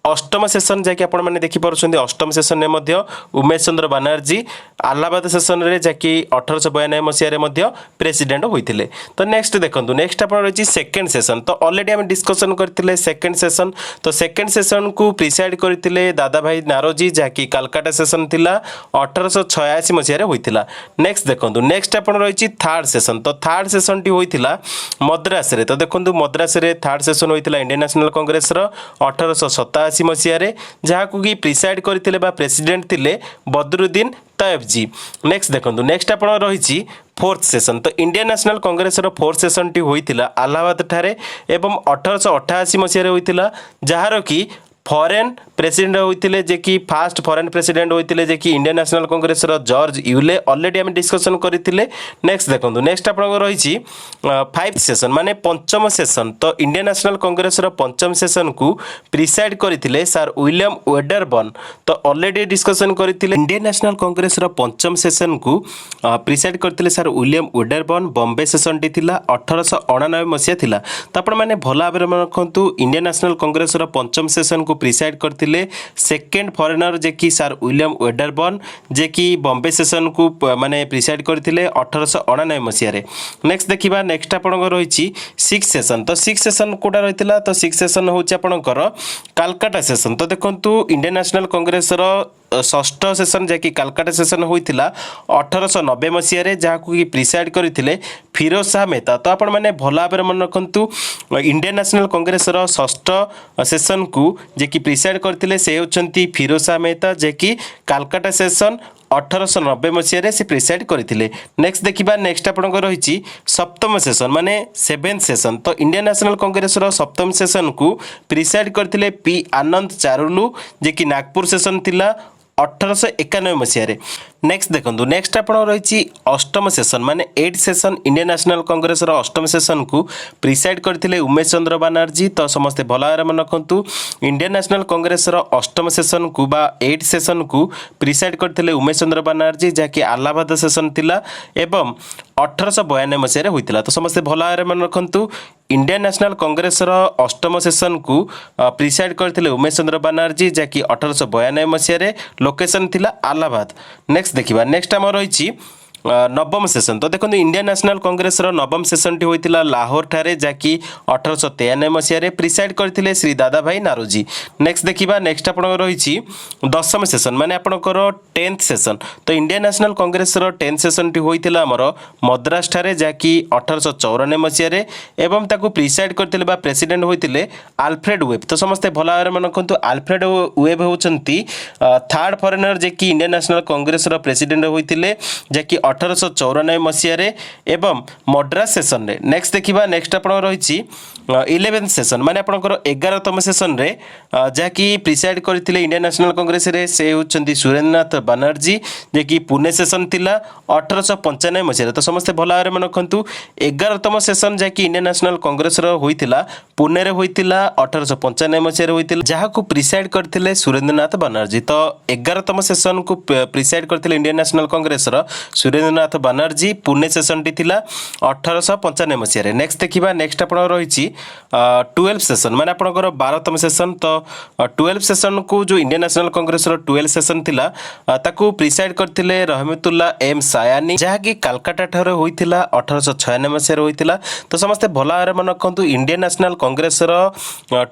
अष्टम सेशन जैकि आपण मैंने देखिपुंट अष्टम सेशन में मध्य उमेश चंद्र बनर्जी अलाहाबाद सेशन रे जैकि 1892 मसीह प्रेसिडेंट होइतिले। तो नेक्स्ट देखंतु नेक्स्ट आपण रही सेकेंड सेशन। तो ऑलरेडी हम डिस्कशन करथिले सेकेंड सेशन। तो सेकेंड सेशन को प्रिसाइड करथिले दादा भाई नारोजी जैकि कलकत्ता सेशन थिला 1886 मसीह रे होइतिला। नेक्स्ट देखंतु नेक्स्ट आपण रही थर्ड सेशन। तो थर्ड सेशन टी होइतिला मद्रास रे। तो देखंतु मद्रास रे थर्ड सेशन होइतिला इंडियन नेशनल कांग्रेस रो 1887 मसीह रे जहाँ को कि प्रिसाइड करथिले बा प्रेसिडेंट थिले बदरुद्दीन तैयब जी। नेक्स्ट देखंतु नेक्स्ट आपण रही फोर्थ सेशन। तो इंडियन नेशनल कांग्रेस रो फोर्थ सेशन टी होइतिला अलाहाबाद ठारे एवं 1888 मसीह रे होइतिला जहार कि फॉरेन प्रेसिडेंट होइतिले जे कि फर्स्ट फॉरेन प्रेसिडेंट होइतिले जे कि इंडियन नेशनल कांग्रेस रो जॉर्ज यूले ऑलरेडी हम डिस्कशन करथिले। नेक्स्ट देखंतु नेक्स्ट आपण रही फाइव सेशन माने पंचम सेशन। तो इंडियन नेशनल कांग्रेस रो पंचम सेशन को प्रिसाइड करथिले सर विलियम वेडरबर्न। तो ऑलरेडी डिस्कशन करथिले इंडियन नेशनल कांग्रेस रो पंचम सेशन को प्रिसाइड करथिले Sir William Wedderburn. Bombay session T थिला 1899 मसीहा थिला। तो आपण माने भला भाबरे रखंतु इंडियन नेशनल कांग्रेस रो पंचम सेशन को प्रिसाइड करथिले सेकेंड फॉरेनर जे कि सर विलियम वेडरबर्न जे कि बॉम्बे सेशन को माने प्रिसाइड करथिले 1899 मसीहा रे। नेक्स्ट देखिबा नेक्स्ट आपण रही सिक्स सेशन। तो सिक्स सेशन कोडा रहितिला। तो सिक्स सेशन होछि आपणकर कलकत्ता सेशन। तो देखंतु इंडियन नेशनल कांग्रेस रो षष्ठ सेशन जैकि कलकत्ता सेशन होइतिला 1890 मसीह रे जहाँ को कि प्रिसाइड करथिले फिरोज शाह मेहता। तो आपण माने भला भाबरे मन रखंतु इंडियन नेशनल कांग्रेस रो षष्ठ सेशन को जे कि प्रिसाइड करथिले से होचंती फिरोज शाह मेहता जे कि कलकत्ता सेशन 1890 मसीह से प्रिसाइड करथिले। नेक्स्ट देखिबा नेक्स्ट आपण रही सप्तम सेशन माने सेवेंथ सेशन। तो इंडियन नेशनल कांग्रेस रो सप्तम सेशन को प्रिसाइड करथिले पी आनंद चारुलू जे कि नागपुर सेशन थिला 1891 मसीह रे। नेक्स्ट देखंतु नेक्स्ट आपण रही अष्टम सेशन माने 8 सेशन इंडियन नेशनल कांग्रेस रो अष्टम सेशन को प्रिसाइड करथिले उमेश चंद्र बनर्जी। तो समस्त भलारे मन रखंतु इंडियन नेशनल कांग्रेस रो अष्टम सेशन को बा 8 सेशन को प्रिसाइड करथिले उमेश चंद्र बनर्जी जाकि अलाहाबाद सेशन थिला एवं 1892 मसीह रे होइतिला। तो समस्त भलारे मन रखंतु इंडियन नेशनल कांग्रेस रो अष्टम सेशन को प्रिसाइड करथिले उमेश चंद्र बनर्जी जाकि 1892 मसीह रे लोकेशन थिला अलाहाबाद। नेक्स्ट देखिबा नेक्स्ट हम रही नवम सेसन तो देखो इंडियन नेशनल कांग्रेस नवम सेसन टी होइतिला लाहौर ठारे जाकि 1893 मसीह प्रिसाइड करथिले श्री दादा भाई नारोजी। नेक्स्ट देखिबा नेक्स्ट आपनकर रहिछि दशम सेसन माने आपनकर 10th सेसन तो Indian National Congress 10th session टी होइतिला हमर मद्रास ठारे जाकि 1894 मसीह एवं ताकू प्रिसाइड करथिले बा प्रेसिडेंट होइतिले आल्फ्रेड वेब। तो समस्त भला भाବରେ मन रखंतु आल्फ्रेड वेब होउचंती थर्ड फॉरेनर जे कि इंडियन नेशनल कांग्रेस प्रेसिडेंट होइतिले जे 1894 मसीह एवं मद्रास सेसन रे। नेक्स्ट देखिबा नेक्स्ट आपण रहिछि 11th सेसन माने आपनकर 11तम सेसन रे जाकि प्रिसाइड करथिले इंडियन नेशनल कांग्रेस रे से होचंती सुरेंद्रनाथ बनर्जी जे कि पुणे सेसन थिला 1895 मसीह। तो समस्त भला भाବରେ मन रखंतु 11तम सेसन जे कि इंडियन नेशनल कांग्रेस रो होइतिला पुणे रे होइतिला 1895 मसीह रे होइतिला जाहाकू प्रिसाइड करथिले सुरेंद्रनाथ बनर्जी। तो 11तम सेसन को प्रिसाइड करथिले इंडियन नेशनल कांग्रेस रो सुरेंद्रनाथ बनर्जी पुणे सेसन टी थिला 1895 मसीह रे। नेक्स्ट देखिबा नेक्स्ट आपण रहिछि 12 सेसन माने आपनकर 12तम सेसन। तो 12 सेसन को जो इंडियन नेशनल कांग्रेस रो 12 सेसन थिला ताकू प्रिसाइड करथिले रहमतुल्लाह एम सायानी जहाकि कलकत्ता ठारे होइतिला 1896 मसीह रे होइतिला। तो समस्त भला भाବରେ मन रखंतु इंडियन नेशनल कांग्रेस रो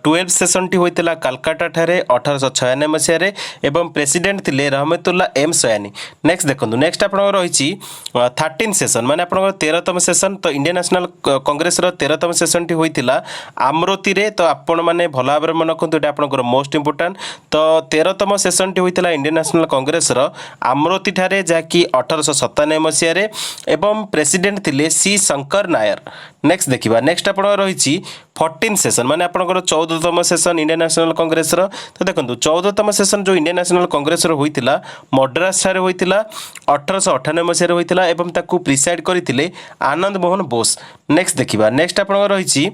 12 सेसन टी होइतिला कलकत्ता ठारे 1896 मसीह रे एवं प्रेसिडेंट थिले रहमतुल्लाह एम सायानी। नेक्स्ट देखंतु नेक्स्ट आपनकर रहिछि 13 सेसन माने आपनकर 13तम सेसन। तो इंडियन नेशनल कांग्रेस रो 13तम सेसन टी होइतिला आमरोती रे। तो आपण माने भला भाବରେ मन रखंतु एटा आपनकर मोस्ट इंपोर्टेंट। तो 13तम सेसन टी होइतिला इंडियन नेशनल कांग्रेस रो आमरोती ठारे जाकि 1897 मसीह रे एवं प्रेसिडेंट थिले सी शंकर नायर। नेक्स्ट देखिबा नेक्स्ट आपण रहिछि 14 सेसन माने आपनकर 14तम सेसन इंडियन नेशनल कांग्रेस रो। तो देखंतु 14तम सेसन जो इंडियन नेशनल कांग्रेस रो होइतिला मद्रास ठारे होइतिला 1898 मसीह रे होइतिला एवं ताकू प्रिसाइड करथिले आनंद मोहन बोस। नेक्स्ट देखिबा नेक्स्ट आपण रहिछि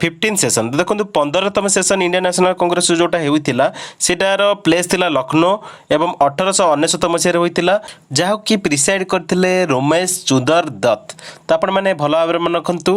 15 सेसन। तो देखंतु 15तम सेसन इंडियन नेशनल कांग्रेस जोटा होइतिला सेटार प्लेस थिला लखनऊ एवं 1899 मसीह रे होइतिला जाहा कि प्रिसाइड करथिले रमेश चंद्र दत्त। तो आपण माने भला भाବରେ मन रखंतु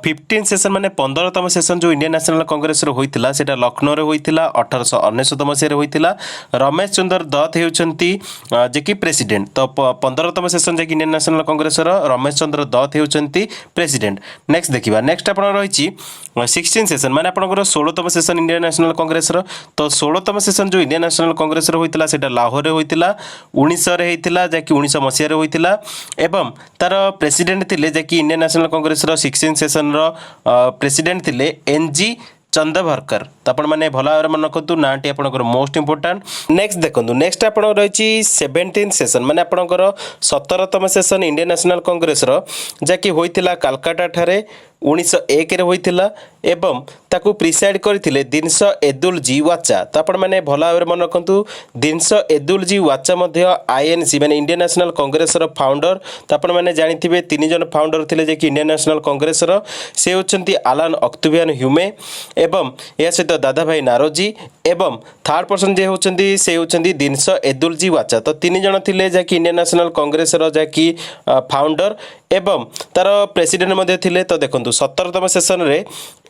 15 सेसन माने 15तम सेसन जो इंडियन नेशनल कांग्रेस रो होइतिला सेटा लखनऊ रे होइतिला 1899 मसीह रे होइतिला रमेश चंद्र दत्त हेउचंती जे कि प्रेसिडेंट। तो 15तम सेसन जे कि इंडियन नेशनल कांग्रेस रो रमेश चंद्र दत्त हेउचंती प्रेसिडेंट। नेक्स्ट देखिबा नेक्स्ट आपण रहिछि 16 सेसन माने आपनकर 16तम सेसन इंडियन नेशनल कांग्रेस रो। तो 16तम सेसन जो इंडियन नेशनल कांग्रेस रो होइतिला सेटा लाहौर रे होइतिला 1900 रे हेइतिला जे कि 1900 मसीह रे होइतिला एवं तार प्रेसिडेंट थिले जे कि इंडियन नेशनल कांग्रेस रो 16 सेसन रो प्रेसिडेंट थिले एनजी चंदभरकर। तो आपण माने भला भाବରେ मन रखंतु नाटी आपनकर मोस्ट इंपोर्टेंट। नेक्स्ट देखंतु नेक्स्ट आपण रहिछि 17 सेसन माने आपनकर 17तम सेसन इंडियन नेशनल कांग्रेस रो जाकि होइतिला कलकत्ता ठारे 1901 रे होइतिला एवं ताकू प्रिसाइड करथिले दिनस एदुल जी वाचा। तो आपण माने भला भाବରେ मन रखंतु दिनस एदुल जी वाचा मध्य आईएनसी माने इंडियन नेशनल कांग्रेस रो फाउंडर। तो आपण माने जानिथिबे तीन जन फाउंडर थिले जे कि इंडियन नेशनल कांग्रेस रो से होचंती आलान ऑक्टेवियन ह्यूमे एवं या सहित दादा भाई नारोजी एवं थर्ड पर्सन जे होचंती से होचंती दिनस एदुल जी वाचा। तो तीन जन थिले जे कि इंडियन नेशनल कांग्रेस रो जे कि फाउंडर एवं तार प्रेसिडेंट मध्य थिले। तो देखंतु 17तम सेसन रे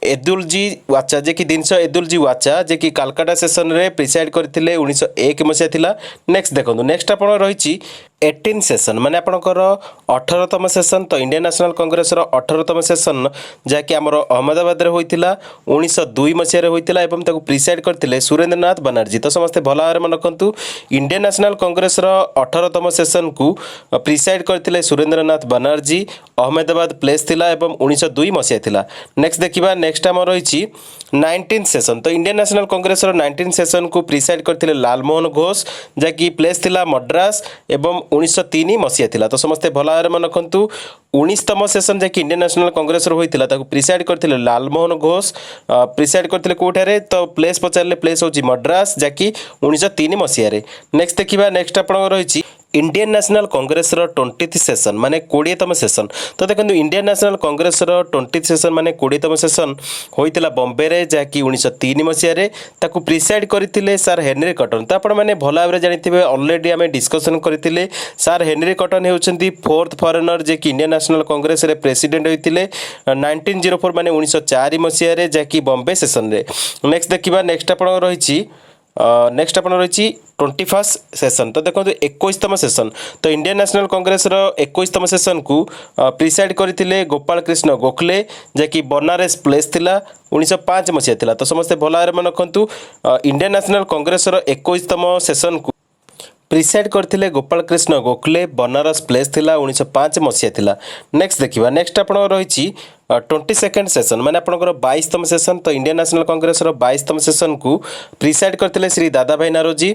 एदुल जी वाचा जे कि दिनस एदुल जी वाचा जे कि कलकत्ता सेसन रे प्रिसाइड करथिले 1901 मसीहा थिला। नेक्स्ट देखंतु नेक्स्ट आपण रहिछि 18 सेसन माने आपनकर 18तम सेसन। तो इंडियन नेशनल कांग्रेस रो 18तम सेसन जाकि हमर अहमदाबाद रे होइतिला 1902 मसीहा रे होइतिला एवं ताकू प्रिसाइड करथिले सुरेंद्रनाथ बनर्जी। तो समस्त भला भाବରେ मन रखंतु इंडियन नेशनल कांग्रेस रो 18तम सेसन को प्रिसाइड करथिले सुरेंद्रनाथ बनर्जी अहमदाबाद प्लेस थिला एवं 1902 मसीहा थिला। नेक्स्ट देखिबा नेक्स्ट हमर रहिछि 19 सेसन। तो इंडियन नेशनल कांग्रेस रो 19 सेसन को प्रिसाइड करथिले लालमोहन घोष जाकि प्लेस थिला मद्रास एवं 1903 मसीहा थिला। तो समस्त भला भाବରେ मन रखंतु 19तम सेसन जे कि इंडियन नेशनल कांग्रेस रो होइतिला ताकू प्रिसाइड करथिले लालमोहन घोष प्रिसाइड करथिले कोठारे। तो प्लेस पचारले प्लेस होची मद्रास जाकि 1903 मसीहा रे। नेक्स्ट देखिबा नेक्स्ट आपण रहिछि इंडियन नेशनल कांग्रेस रो 20th सेसन माने 20तम सेसन। तो देखंतु इंडियन नेशनल कांग्रेस रो 20th सेसन माने 20तम सेसन होइतिला बॉम्बे रे जाकि 1903 मसीहा रे ताकू प्रिसाइड करथिले सर हेनरी कॉटन। तो आपण माने भला भाବରେ जानिथिबे ऑलरेडी हमें डिस्कशन करथिले सर हेनरी कॉटन हेउचंती फोर्थ फॉरेनर जे कि इंडियन नेशनल कांग्रेस रे प्रेसिडेंट होइतिले 1904 माने 1904 मसीहा रे जाकि बॉम्बे सेसन रे। नेक्स्ट देखिबा नेक्स्ट आपण रहिछि नेक्स्ट आप रही 21 सेसन। तो देखो 21तम सेसन, तो इंडियन नेशनल कांग्रेस 21तम सेसन को प्रिसाइड करते गोपाल कृष्ण गोखले जैकि बनारस प्लेस थिला 1905 मसीहा थिला। तो समस्ते भल भाव मन रखु इंडियन नेशनल कांग्रेस 21तम सेसन को प्रिसाइड करते गोपाल कृष्ण गोखले बनारस प्लेस थिला 1905 मसीहा थिला। नेक्स्ट देखिबा, नेक्स्ट आप रही 22nd सेसन माने आपनकर 22तम सेसन। तो इंडियन नेशनल कांग्रेस 22तम सेसन को प्रिसाइड करते श्री दादा भाई नारोजी।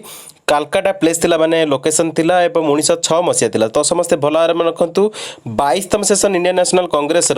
कालकाटा प्लेस थिला माने लोकेशन थिला एवं 1906 मसीहा थिला। तो समस्ते भल भाव मन रखु 22तम सेसन इंडियन नेशनल कांग्रेस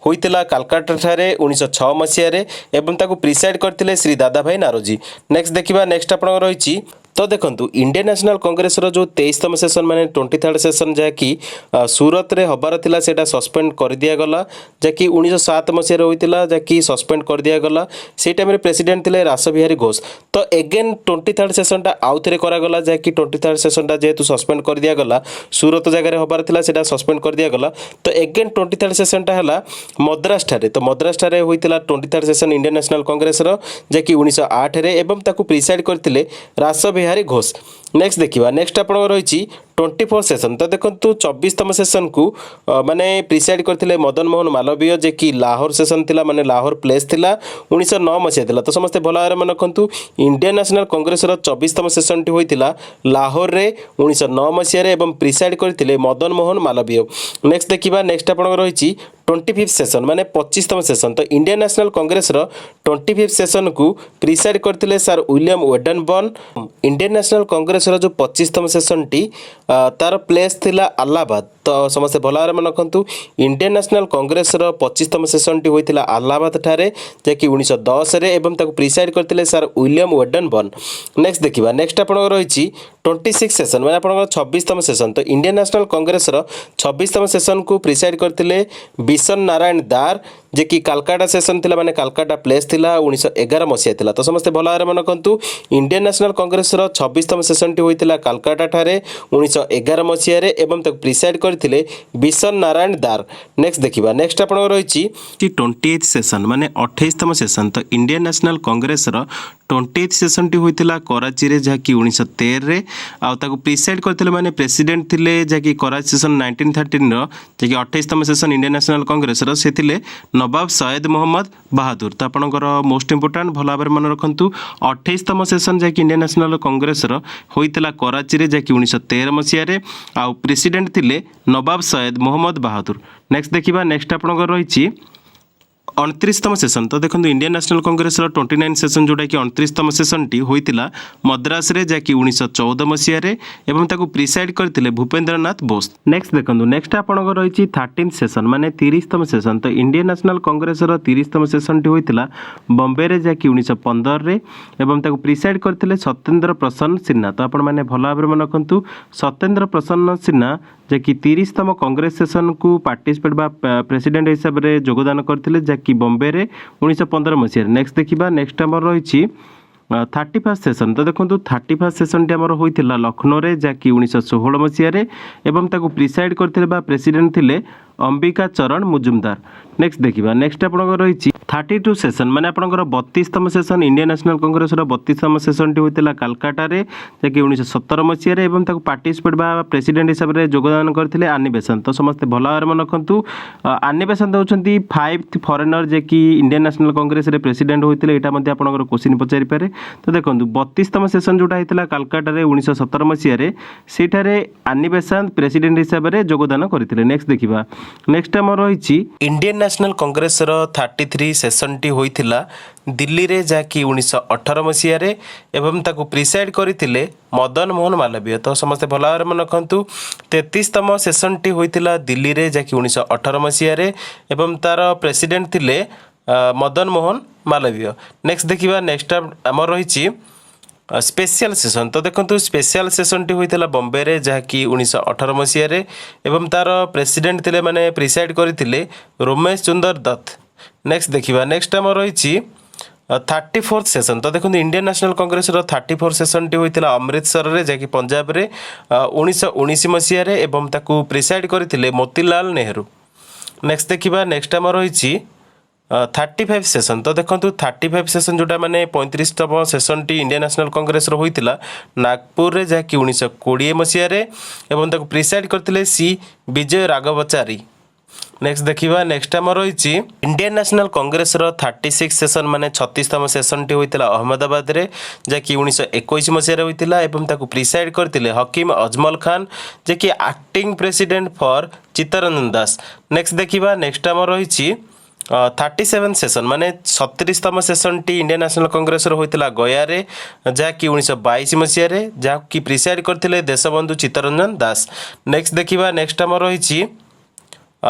होइतिला कालकाटा ठारे 1906 मसीहा रे एवं ताकू प्रिसाइड करते श्री दादा भाई नारोजी। नेक्स्ट देखिबा, नेक्स्ट आप रही तो देखो इंडियन नेशनल कांग्रेस जो 23तम सेसन माने 23rd सेसन जहाँकि सूरत रे हबार थिला सेटा सस्पेंड कर दिया गला, जहाँकि 1907 मसीह होइतिला जहाँकि सस्पेंड कर दिया गला। से टाइम रे प्रेसिडेंट थिले रासबिहारी घोष। तो एगेन 23rd सेसन टा आउ थरे करा गला, जहाँकि 23rd सेसन टा जेहेतु सस्पेंड कर दिया गला सूरत जगह हबार थिला सेटा सस्पेंड कर दिया गला। तो एगेन 23rd सेसन टा हला मद्रास ठारे। तो मद्रास ठारे होइतिला 23rd session Indian National Congress जहाँकि 1908 रे एवं ताकू प्रिसाइड करथिले रासबिहारी घोष। नेक्स्ट देखिबा, नेक्स्ट आप रही 24 सेसन। तो देखो 24तम सेसन को माने प्रिसाइड करथिले मदन मोहन मालवीय जे कि लाहौर सेसन थिला माने लाहौर प्लेस थिला 1909 मसीहा थिला। तो समस्ते भल भाव मन रखु इंडियन नेशनल कांग्रेस 24तम सेसन टी होइतिला लाहौर रे 1909 मसीहा रे एवं प्रिसाइड करथिले मदन मोहन मालवीय। नेक्स्ट देखिबा, नेक्स्ट आप रही 25th सेसन माने 25तम सेसन। तो Indian National Congress 25th session को प्रिसाइड करथिले Sir William Wedderburn. Indian National Congress जो 25तम सेसन टी तार प्लेस थिला अलाहाबाद। तो समस्ते भल भाव मन रखु इंडियन नेशनल कांग्रेस 25तम सेसन टी होइतिला अलाहाबाद ठारे जहाँकि 1910 रे एवं ताकू प्रिसाइड करथिले सर विलियम वेडनबर्न। नेक्स्ट देखिबा, नेक्स्ट आप रही 26 सेसन माने आपनकर 26तम सेसन। तो इंडियन नेशनल कांग्रेस 26तम सेसन को प्रिसाइड करथिले बिशन नारायण दार जे कि कालकाटा सेसन थिला माने कालकाटा प्लेस थिला 1911 मसीहा थिला। तो समस्ते भल भाव मन रखु इंडियन नेशनल कांग्रेस 26तम सेसन टी होइतिला कालकाटा ठारे 1911 मसीहा रे एवं ताकू प्रिसाइड करथिले बिशन नारायण दार। नेक्स्ट देखिबा, नेक्स्ट आपन रही 28th सेसन माने 28तम सेसन। तो Indian National Congress 28th session टी होइतिला कराची रे जहाँकि 1913 रे आउ ताकू प्रिसाइड करथिले माने प्रेसिडेंट थिले जहाँकि कराची सेसन 1913 रो जहाँकि 28तम सेसन इंडियन नेशनल कांग्रेस रो से थिले नवाब सैयद मोहम्मद बहादुर। तो आपनकर मोस्ट इंपोर्टेंट भल भाव मन रखु 28तम सेसन जहाँकि इंडियन नेशनल कांग्रेस होइतिला कराची रे जहाँकि 1913 मसीहा रे आउ प्रेसिडेंट थिले नवाब सैयद मोहम्मद बहादुर। नेक्स्ट देखिबा, नेक्स्ट आपनकर रही 29तम सेसन। तो देखो इंडियन नेशनल कांग्रेस 29 सेसन जोटा कि 29तम सेसन टी होइतिला मद्रास रे जहाँकि 1914 मसीहा रे एवं ताकू प्रिसाइड करथिले भूपेंद्रनाथ बोस। नेक्स्ट देखो, नेक्स्ट आपनकर रही 13th सेसन माने 30तम सेसन। तो इंडियन नेशनल कांग्रेस 30तम सेसन टी होइतिला बॉम्बे रे जहाँकि 1915 रे एवं ताकू प्रिसाइड करथिले सत्येंद्र प्रसन्न सिन्हा। तो आपण माने भल भाव मन रखु सत्येंद्र प्रसन्न सिन्हा जे कि 30तम कांग्रेस सेसन को पार्टिसिपेट बा प्रेसिडेंट हिसाब रे योगदान करथिले जहाँकि बॉम्बे रे 1915 मसीहा। नेक्स्ट देखिबा, नेक्स्ट आमर रही 31st सेसन। तो देखो 31st सेसन टी आमर होइतिला लखनऊ रे जहाँकि 1916 मसीहा रे एवं ताकू प्रिसाइड करथिले बा प्रेसिडेंट थिले अंबिका चरण मुजुमदार। नेक्स्ट देखिबा, नेक्स्ट आपनकर रही 32 सेसन माने आपनकर 32तम सेसन इंडियन नेशनल कांग्रेस 32तम सेसन टी होइतिला कालकाटा रे जहाँकि 1917 मसीहा रे एवं ताकू पार्टिसिपेट बा प्रेसिडेंट हिसाब रे योगदान करथिले आनी बेसंत। तो समस्त भल भाव मन रखु आनी बेसंत होउछंती 5th फॉरेनर जे कि इंडियन नेशनल कांग्रेस रे प्रेसिडेंट होइतिले। एटा मध्ये आपनकर क्वेश्चन पचारि पारे। तो देखंतु 32तम सेसन जोटा होइतिला कालकाटा रे 1917 मसीहा रे सेठारे आनी बेसंत प्रेसिडेंट हिसाब रे योगदान करथिले। नेक्स्ट देखिबा, नेक्स्ट आमर रही इंडियन नेशनल कांग्रेस 33 सेसन टी होइतिला दिल्ली रे जहाँकि 1918 मसीहा रे एवं ताकू प्रिसाइड करथिले मदन मोहन मालवीय। तो समस्त भल भाव मन रखु 33तम सेसन टी होइतिला दिल्ली रे जहाँकि 1918 मसीहा रे एवं तार प्रेसिडेंट थिले मदन मोहन मालवीय। नेक्स्ट देखिबा, नेक्स्ट आमर रही स्पेशल सेसन। तो देखो स्पेशल सेसन टी होइतिला बॉम्बे रे जहाँकि 1918 मसीहा रे एवं तार प्रेसिडेंट थिले माने प्रिसाइड करथिले रोमेश चंद्र दत्त। नेक्स्ट देखिबा, नेक्स्ट आमर रही 34th सेसन। तो देखो इंडियन नेशनल कांग्रेस 34 सेसन टी होइतिला अमृतसर रे जहाँकि पंजाब रे 1919 मसीहा रे एवं ताकू प्रिसाइड करथिले मोतीलाल नेहरू। नेक्स्ट देखिबा, नेक्स्ट आमर रही 35 सेसन तो देखो 35 सेसन जोटा माने 35तम सेसन टी इंडियन नेशनल कांग्रेस रो होइतिला नागपुर रे जहाँकि 1920 मसीह एवं ताको प्रिसाइड करथिले सी विजय राघवाचारी। नेक्स्ट देखिबा नेक्स्ट आम रही इंडियन नेशनल कांग्रेस रो 36 सेसन माने 36तम सेसन टी होइतिला अहमदाबाद रे जहाँकि 1921 मसीह रे होइतिला एवं ताको प्रिसाइड करथिले हकीम अजमल खान जे कि acting president for Chittaranjan Das. Next देखिबा नेक्स्ट आम रही 37 सेसन माने 37तम सेसन टी इंडियन नेशनल कांग्रेस रो होइतिला गया रे जहाँकि 1922 मसीह रे जहाँकि प्रिसाइड करथिले देशबंधु चित्तरंजन दास। नेक्स्ट देखिबा नेक्स्ट आम रही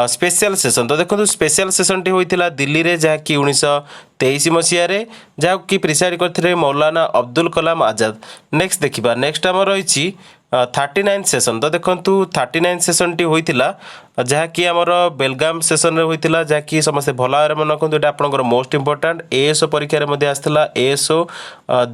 स्पेशल सेसन तो देखो स्पेशल सेसन टी होइतिला दिल्ली रे जहाँकि 1923 मसीह रे जहाँकि प्रिसाइड करथिले मौलाना अब्दुल कलाम आजाद। नेक्स्ट देखिबा नेक्स्ट आम रही 39 सेसन तो देखो 39 सेसन टी होइतिला जहाँकि आमर बेलगाम सेसन रे होइतिला जहाँकि समस्ते भल भाव मन रखु ये आपंकर मोस्ट इंपोर्टाट एएसओ परीक्षा आसला एएसओ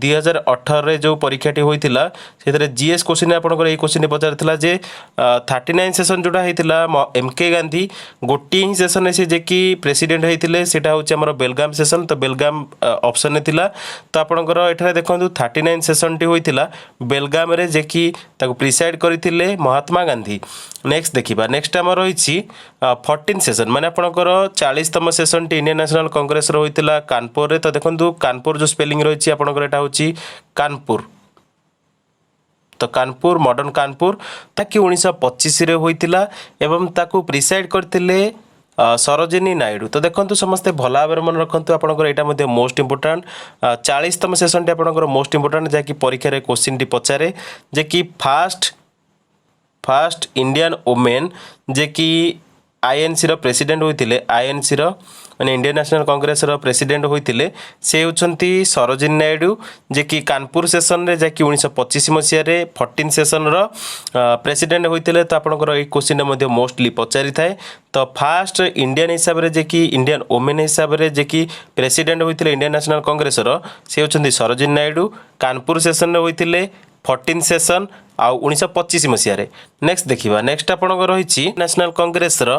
2018 रे जो परीक्षाटी होइतिला से जीएस क्वेश्चन आपंकर ये क्वेश्चन पचार जे 39 सेसन जोटा होइतिला एमके गांधी गोटे ही सेसन से जे कि प्रेसिडेंट होइतिले सेटा होछि हमर बेलगाम सेसन तो बेलगाम ऑप्शन ने थिला तो आपंकर एठारे देखंतु 39 सेसन टी होइतिला बेलगाम रे जे कि ताको प्रिसाइड करथिले महात्मा गांधी। नेक्स्ट देखिबा नेक्स्ट आम रही 14 सेसन माने आपनकर 40तम सेसन टी इंडियन नेशनल कांग्रेस रो होइतिला कानपुर रे तो देखंतु कानपुर जो स्पेलिंग रही आपनकर एटा होछि कानपुर तो कानपुर मॉडर्न कानपुर ताकि 1925 रे होइतिला एवं ताको प्रिसाइड करथिले सरोजिनी नायडू। तो देखो समस्ते भल भाव मन रखु आपंकर यहाँ मोस्ट इंपोर्टाट 40तम सेसन टी आपंकर मोस्ट इंपोर्टाट जहाँकि परीक्षा क्वेश्चन टी पचारे जे कि फास्ट इंडियन वुमेन जे कि आईएनसी रो प्रेसिडेंट होइतिले आईएनसी रो माने इंडियन नेशनल कांग्रेस रो प्रेसिडेंट होइतिले से होचंती सरोजिनी नायडू जे कि कानपुर सेशन रे जे कि 1925 मसीह रे 14 सेशन रो प्रेसिडेंट होइतिले। तो आपनकर ए क्वेश्चन मध्ये मोस्टली पचारि थाए तो फास्ट इंडियन हिसाब रे जे कि इंडियन वुमेन हिसाब रे जे कि प्रेसिडेंट होइतिले इंडियन नेशनल कांग्रेस रो से होचंती सरोजिनी नायडू कानपुर सेशन रे होइतिले 14 सेशन आउ 1925 मसीह रे। नेक्स्ट देखिबा नेक्स्ट आपनकर रही नेशनल कांग्रेस रो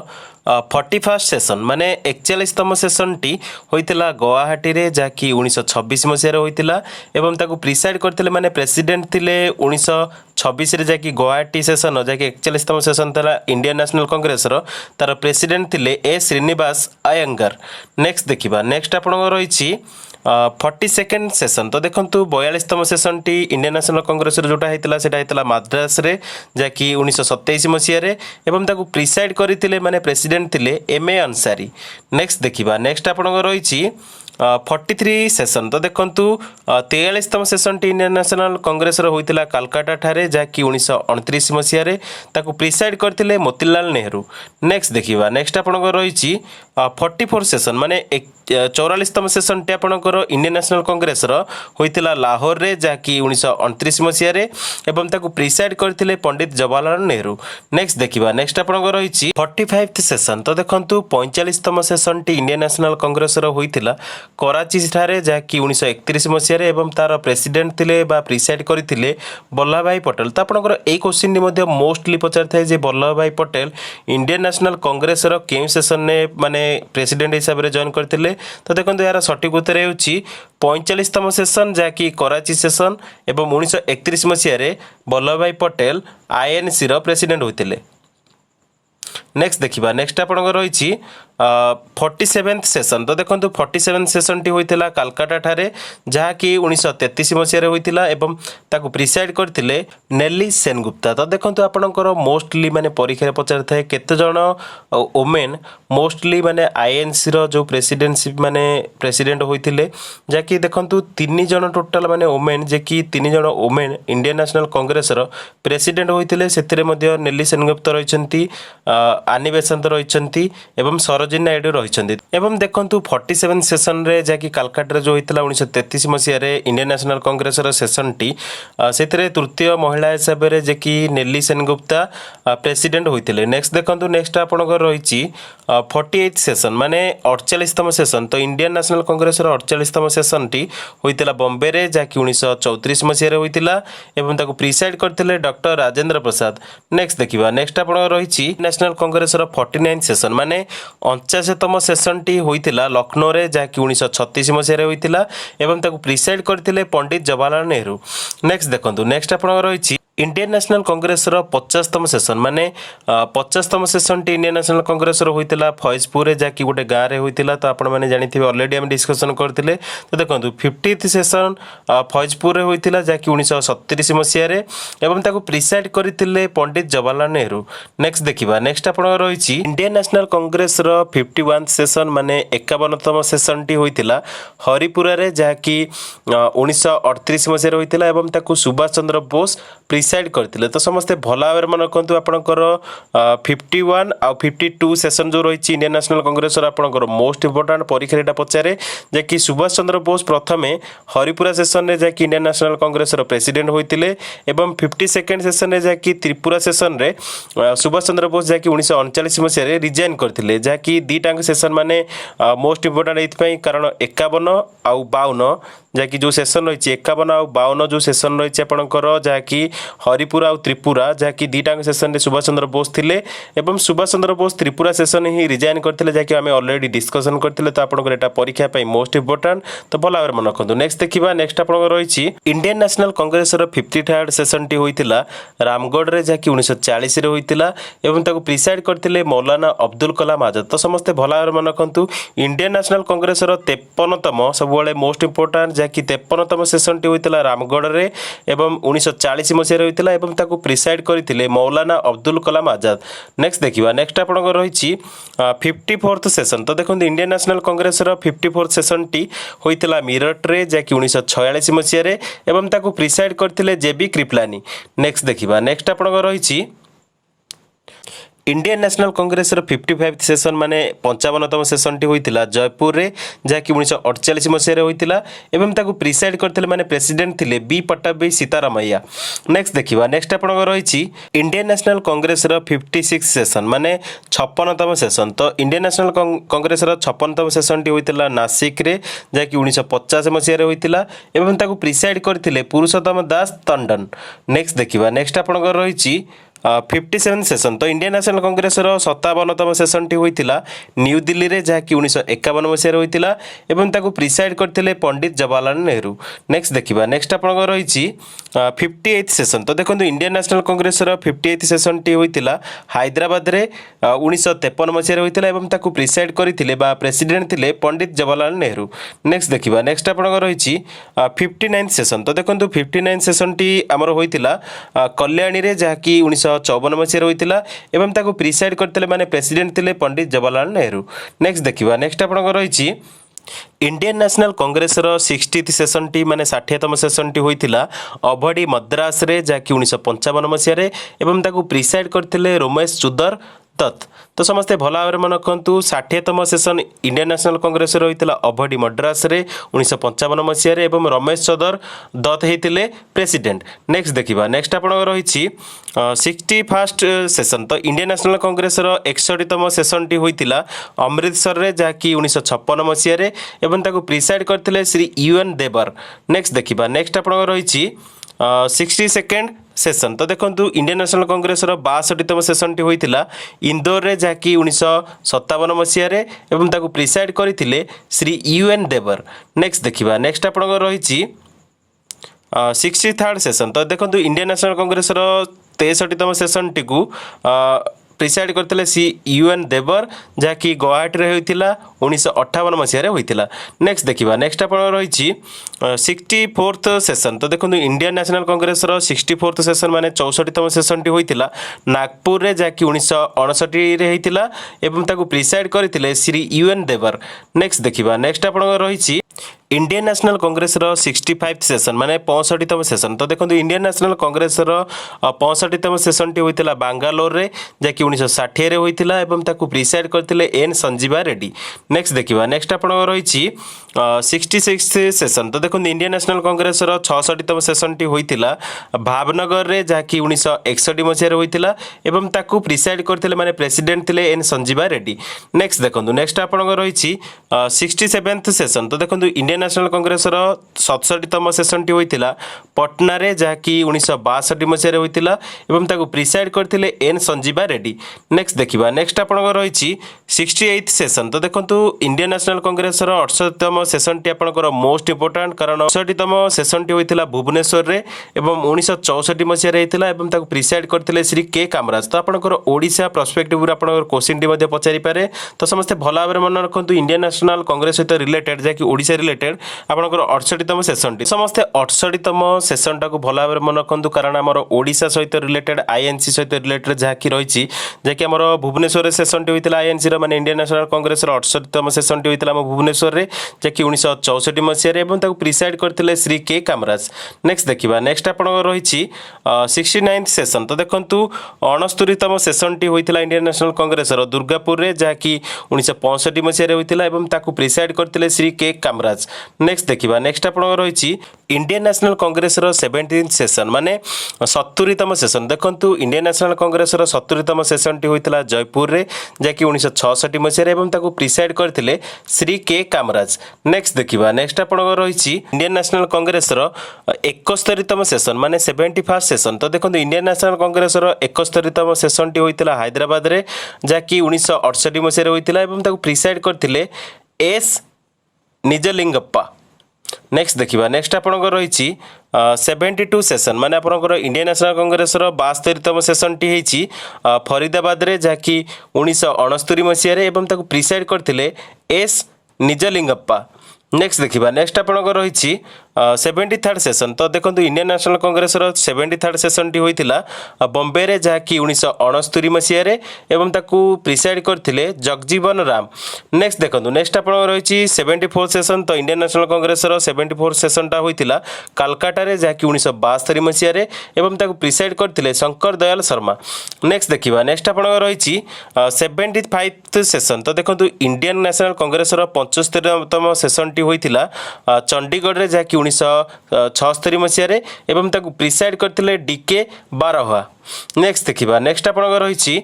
41 सेशन माने 41तम सेशन टी होइतिला गुवाहाटी रे जाकी 1926 मसीह रे होइतिला एवं ताको प्रिसाइड करथिले माने प्रेसिडेंट थिले 1926 रे जाकी गुवाहाटी सेशन जाकी 41तम सेशन तला इंडियन नेशनल कांग्रेस रो तार प्रेसिडेंट थिले ए श्रीनिवास अयंगर। नेक्स्ट देखिबा नेक्स्ट आपनकर रही 42nd सेशन तो देखो 42तम सेशन टी इंडियन नेशनल कांग्रेस जोटा होता है मद्रास रे जहाँकि 1927 मसीह रे एवं ताको प्रिसाइड करथिले माने प्रेसिडेंट थिले एम ए अंसारी। नेक्स्ट देखिबा नेक्स्ट आपनकर रही 43 सेशन तो देखो 43तम सेशन टी इंडियन नेशनल कांग्रेस होइतिला कलकाता ठारे जहाँकि 1929 मसीह रे ताको प्रिसाइड करथिले मोतीलाल नेहरू। नेक्स्ट देखिबा नेक्स्ट आपनकर रही 44 सेशन माने 44तम सेशन टी आपनकर इंडियन नेशनल कांग्रेस होइतिला लाहौर रे जहाँकि 1929 मसीह रे एवं ताको प्रिसाइड करथिले पंडित जवाहरलाल नेहरू। नेक्स्ट देखिबा नेक्स्ट आपनकर रही 45th सेशन तो देखंतु 45तम सेशन टी इंडियन नेशनल कांग्रेस होइतिला कराची ठारे जहाँकि 1931 मसीह रे एवं तार प्रेसिडेंट थिले बा प्रिसाइड करथिले वल्लभ भाई पटेल। तो आपनकर ए क्वेश्चन नी मध्ये मोस्टली पचार थाए जे वल्लभ भाई पटेल इंडियन नेशनल कांग्रेस रो केउ सेशन ने माने प्रेसिडेंट हिसाब रे जॉइन करथिले। तो देखंतु यार सटीक उत्तर हेउची 45तम सेशन जहाँकि कराची सेशन एवं 1931 मसीह रे वल्लभ भाई पटेल आईएनसी रो प्रेसिडेंट होइतिले। नेक्स्ट देखिबा नेक्स्ट आपनकर रही 47th सेशन तो देखो 47 सेशन टी होइतिला कलकाता ठारे जहाँकि 1933 मसीह रे होइतिला एवं ताको प्रिसाइड करथिले नेली सेनगुप्ता। तो देखो आपनकर मोस्टली माने परीक्षा रे पचार थाए केते जण वुमेन मोस्टली माने आईएनसी रो जो प्रेसिडेंटशिप माने प्रेसिडेंट होइतिले जहाँकि देखंतु 3 जण टोटल माने वुमेन जे कि 3 जण वुमेन इंडियन नेशनल कांग्रेस रो प्रेसिडेंट होइतिले सेतिरे मध्ये नेली सेनगुप्ता रहिसंती आनी बेसंत रहिसंती एवं सरोजिनी नायडू रहिसंती एवं देखंतु 47 सेशन रे जाकी कलकाता रे जो होइतिला 1933 मसीह रे इंडियन नेशनल कांग्रेस रो सेशन टी सेतिरे तृतीय महिला हिसाब रे जे कि नेली सेनगुप्ता प्रेसिडेंट होइतिले। नेक्स्ट देखंतु नेक्स्ट आपनकर रहिची 48 सेशन माने 48तम सेशन तो इंडियन नेशनल कांग्रेस रो 48तम सेशन टी होइतिला बॉम्बे रे जाकी 1934 मसीह रे होइतिला एवं ताको प्रिसाइड करथिले डॉक्टर राजेंद्र प्रसाद। नेक्स्ट देखिबा नेक्स्ट आपनकर रहिची नेशनल कांग्रेस रो 49 सेशन माने पंचाशतम सेसनटी होइतिला लखनऊ रे जहाँकि 1936 मसीह होइतिला एवं ताकू प्रिसाइड करथिले पंडित जवाहरलाल नेहरू। नेक्स्ट देखंतु नेक्स्ट आपनकर रहिछि इंडियन नेशनल कांग्रेस 50तम सेसन माने 50तम सेसन टी इंडियन नेशनल कांग्रेस होइतिला फैजपुर जहाँकि गोटे गाँव में होइतिला। तो आपण मैंने जानिथिबे ऑलरेडी हम डिस्कशन करथिले। तो देखंतु 50th सेसन फैजपुर होइतिला जहाँकि 1937 मसीह एवं ताकू प्रिसाइड करथिले पंडित जवाहरलाल नेहरू। नेक्स्ट देखिबा नेक्स्ट आपण रहिछि इंडियन नेशनल कांग्रेस 51 सेसन माने 51तम सेसन टी होइतिला हरिपुरा रे जहाँकि 1938 मसीह होइतिला एवं ताकू सुभाष चंद्र बोस प्रिसाइड करथिले। तो समस्ते भल भाव मन रखु आपणकर 51 आ 52 सेसन जो रही इंडियन नेशनल कांग्रेस आपणकर मोस्ट इंपोर्टाट परीक्षा एटा पचारे जे कि सुभाष चंद्र बोस प्रथमे हरिपुरा सेसन रे जाकि इंडियन नेशनल कांग्रेस प्रेसिडेंट होइतिले एवं 52nd सेसन रे जाकि त्रिपुरा सेसन रे सुभाष चंद्र बोस जाकि 1939 मसीह रे रिजाइन करथिले जाकि दीटांग सेसन माने मोस्ट इंपोर्टाट एथि कारण 51 आ 52 जहाँकि जो सेसन रही 51 आ 52 जो सेसन रही आपणकर जहाँकि हरिपुरा और त्रिपुरा जहाँकि दीटांग सेसन रे सुभाष चंद्र बोस थिले एवं सुभाष चंद्र बोस त्रिपुरा सेसन ही रिजाइन करथिले जहाँकि आम ऑलरेडी डिस्कशन करथिले। तो आपणकर एटा परीक्षा पई मोस्ट इंपोर्टेंट। तो भल भाव मन रखु। नेक्स्ट देखिबा नेक्स्ट आपणकर रही Indian National Congress 53rd session टी होइतिला रामगढ़ रे जहाँकि 1940 रे होइतिला एवं ताको प्रिसाइड करथिले मौलाना अब्दुल कलाम आजाद। तो समस्ते भल भाव मन रखु इंडियन नेशनल कांग्रेस 53तम सबुबले मोस्ट इंपोर्टेंट जहाँकि 53तम सेसन टी होइतिला रामगढ़ रे एवं 1940 मसीह होइतिला एवं ताको प्रिसाइड करथिले मौलाना अब्दुल कलाम आजाद। नेक्स्ट देखिबा नेक्स्ट आपणकर रही 54th सेसन। तो देखो Indian National Congress 54th session टी होइतिला मीरठ रे जहाँकि 1946 मसीह एवं ताको प्रिसाइड करथिले जेबी कृपलानी। नेक्स्ट देखिबा नेक्स्ट आपणकर रही Indian National Congress 55th session माने 55तम सेसन टी होइतिला जयपुर रे जहाँकि 1948 मसीह होइतिला एवं ताको प्रिसाइड करथिले माने प्रेसिडेंट थिले बी पट्टाभी सीतारामैया। नेक्स्ट देखिबा नेक्स्ट आपणकर रही इंडियन नेशनल कांग्रेस 56 सेसन माने 56तम सेसन। तो इंडियन नेशनल कांग्रेस 56तम सेसन टी होइतिला नासिक रे जहाँकि 1950 मसीह होइतिला एवं ताको प्रिसाइड करथिले पुरुषोत्तम दास टंडन। नेक्स्ट देखिबा नेक्स्ट आपणकर रही 57 सेसन। तो इंडियन नेशनल कांग्रेस 57तम सेसन टी होइतिला न्यू दिल्ली रे जहाँकि 1951 मसीह होइतिला एवं ताको प्रिसाइड करथिले पंडित जवाहरलाल नेहरू। नेक्स्ट देखिबा नेक्स्ट आपणकर रही 58th सेसन। तो देखो Indian National Congress 58th session टी होइतिला हैदराबाद रे 1953 मसीह होइतिला एवं ताको प्रिसाइड करथिले बा प्रेसिडेंट थिले पंडित जवाहरलाल नेहरू। नेक्स्ट देखिबा नेक्स्ट आपणकर रही 59th सेसन। तो देखो 59th सेसन टी आमर होइतिला कल्याणी रे जहाँकि 1954 मसीह होइतिला एवं ताको प्रिसाइड करथिले माने प्रेसिडेंट थिले पंडित जवाहरलाल नेहरू। नेक्स्ट देखिबा नेक्स्ट आपणकर रही Indian National Congress 60th session T माने 60तम सेसन टी होइतिला अभडी मद्रास रे जहाँकि 1955 मसीह एवं ताको प्रिसाइड करथिले रमेश चुदर दत्त। तो समस्ते भल भाव मन रखु 60तम सेसन इंडियन नेशनल कांग्रेस होइतिला अभडी मद्रास रे 1955 मसीह एवं रमेश चंद्र दत्त होइतिले प्रेसिडेंट। नेक्स्ट देखिबा नेक्स्ट आपणकर रही 61st सेसन। तो इंडियन नेशनल कांग्रेस 61तम सेसन टी होइतिला अमृतसर रे जहाँकि 1956 मसीह एवं ताको प्रिसाइड करथिले श्री UN देवर। नेक्स्ट देखिबा नेक्स्ट आपणकर रही 62nd सेसन। तो देखो इंडियन नेशनल कांग्रेस 62तम सेसन टी होइतिला इंदौर रे जहाँकि 1957 मसीह एवं ताको प्रिसाइड करथिले श्री UN देवर। नेक्स्ट देखिबा नेक्स्ट आपणकर रही 63rd सेसन। तो देखो इंडियन नेशनल कांग्रेस 63तम सेसन टी को प्रिसाइड करथिले सी UN देवर जहाँकि गुवाहाटी रे होइतिला 1958 मसीह होइतिला। नेक्स्ट देखिबा नेक्स्ट आपण रही 64th सेसन। तो देखो Indian National Congress 64th session माने 64तम सेसन टी होइतिला नागपुर रे जहाँकि 1959 रे होइतिला एवं ताको प्रिसाइड करथिले श्री UN देवर। नेक्स्ट देखिबा नेक्स्ट आपण रही Indian National Congress 65th session माने 65तम सेसन। तो देखो इंडियन नेशनल कांग्रेस 65तम सेसन टी होइतिला बांगालोर रे जहाँकि 1960 रे होइतिला एवं ताको प्रिसाइड करथिले N संजीवा रेड्डी। नेक्स्ट देखिबा नेक्स्ट आपण रही 66th सेसन। तो देखो इंडियन नेशनल कांग्रेस 66तम सेसन टी होइतिला भावनगर रे जहाँकि 1961 मसीह होइतिला एवं ताको प्रिसाइड करथिले माने प्रेसिडेंट थिले N संजीवा रेड्डी। नेक्स्ट देखो नेक्स्ट आपण रही 67th सेसन। तो देखो इंडियन इंडियन नेशनल कांग्रेस 67तम सेसनटी होता पटना रे जहाँकि 1962 मसीह होता एवं ताकू प्रिसाइड करते एन संजीवा रेड्डी। नेक्स्ट देखा नेक्स्ट आप रही 68th सेसन। तो देखो इंडियन नेशनल कांग्रेस 68तम सेसनटी आपंकर मोस्ट इंपोर्टाट कारण 68तम सेसनटी होता भुवनेश्वर रे एवं 1964 मसीह होता प्रिसाइड करते श्री के कामराज। तो आपंकर ओडिशा पर्सपेक्टिव आपंकर क्वेश्चन टी पचारि पारे। तो समस्ते भल भाव मन रखु इंडियन नेशनल कांग्रेस सहित रिलेटेड जहाँकि ओडिशा रिलेटेड आपंकर 68तम सेसनटी समस्ते 68तम सेसन टाक भल भाव मन रखु कारण आम ओडिशा सहित रिलेटेड आईएनसी सहित रिलेटेड जहाँकि रही जहाँकि आम भुवनेश्वर सेसनटी होता आईएनसी माने इंडियन नेशनल कांग्रेस 68तम सेसनटी होता आम भुवनेश्वर में जहाँकि 1964 मसीह प्रिसाइड करते श्री के कामराज। नेक्स्ट देखा नेक्स्ट आप रही 69th सेसन। तो देखो 69तम सेसनटी होता इंडियन नेशनल कांग्रेस दुर्गापुर में जहाँकि 1965 मसीह होता प्रिसाइड करते श्री के कामराज। नेक्स्ट देखा नेक्स्ट आप रही Indian National Congress 17th session माने 70तम सेसन। देखो इंडियन नेशनल कांग्रेस 70तम सेसनटी होता जयपुर में जहाँकि 1966 मसीह प्रिसाइड करते श्री के कामराज। नेक्स्ट देखा नेक्स्ट आप रही इंडियन नेशनल कांग्रेस 71तम सेसन माने 71st सेसन। तो देखो इंडियन नेशनल कांग्रेस 71तम सेसनटी होता हैदराबाद में जहाँकि 1968 मसीह होता प्रिसाइड करते एस निजलिंगप्पा। नेक्स्ट देखा नेक्स्ट आप रही 72 सेसन माने आपंकर इंडियन नेशनल कांग्रेस 72तम सेसनटी होती फरीदाबाद में जहाँकि 1969 मसीह प्रिसाइड करते एस निजलिंगप्पा। नेक्स्ट देखा नेक्स्ट आप रही 73rd सेसन। तो देखो इंडियन नेशनल कांग्रेस 73rd सेसनटी होता बॉम्बे रे जहाँकि 1969 मसीह प्रिसाइड करते जगजीवन राम। नेक्स्ट देखो नेक्स्ट आप रही 74th सेसन। तो इंडियन नेशनल कांग्रेस 74th सेसनटा होता कालकाटा रे जहाँकि 1962 मसीह प्रिसाइड करते शंकर दयाल शर्मा। नेक्स्ट देखा नेक्स्ट आप रही 75th सेसन। तो देखो इंडियन नेशनल कांग्रेस 75तम सेसनटी होता चंडीगढ़ रे जहाँकि 1976 मसीह प्रिसाइड करते डीके बारहा। नेक्स्ट देखा नेक्स्ट आप रही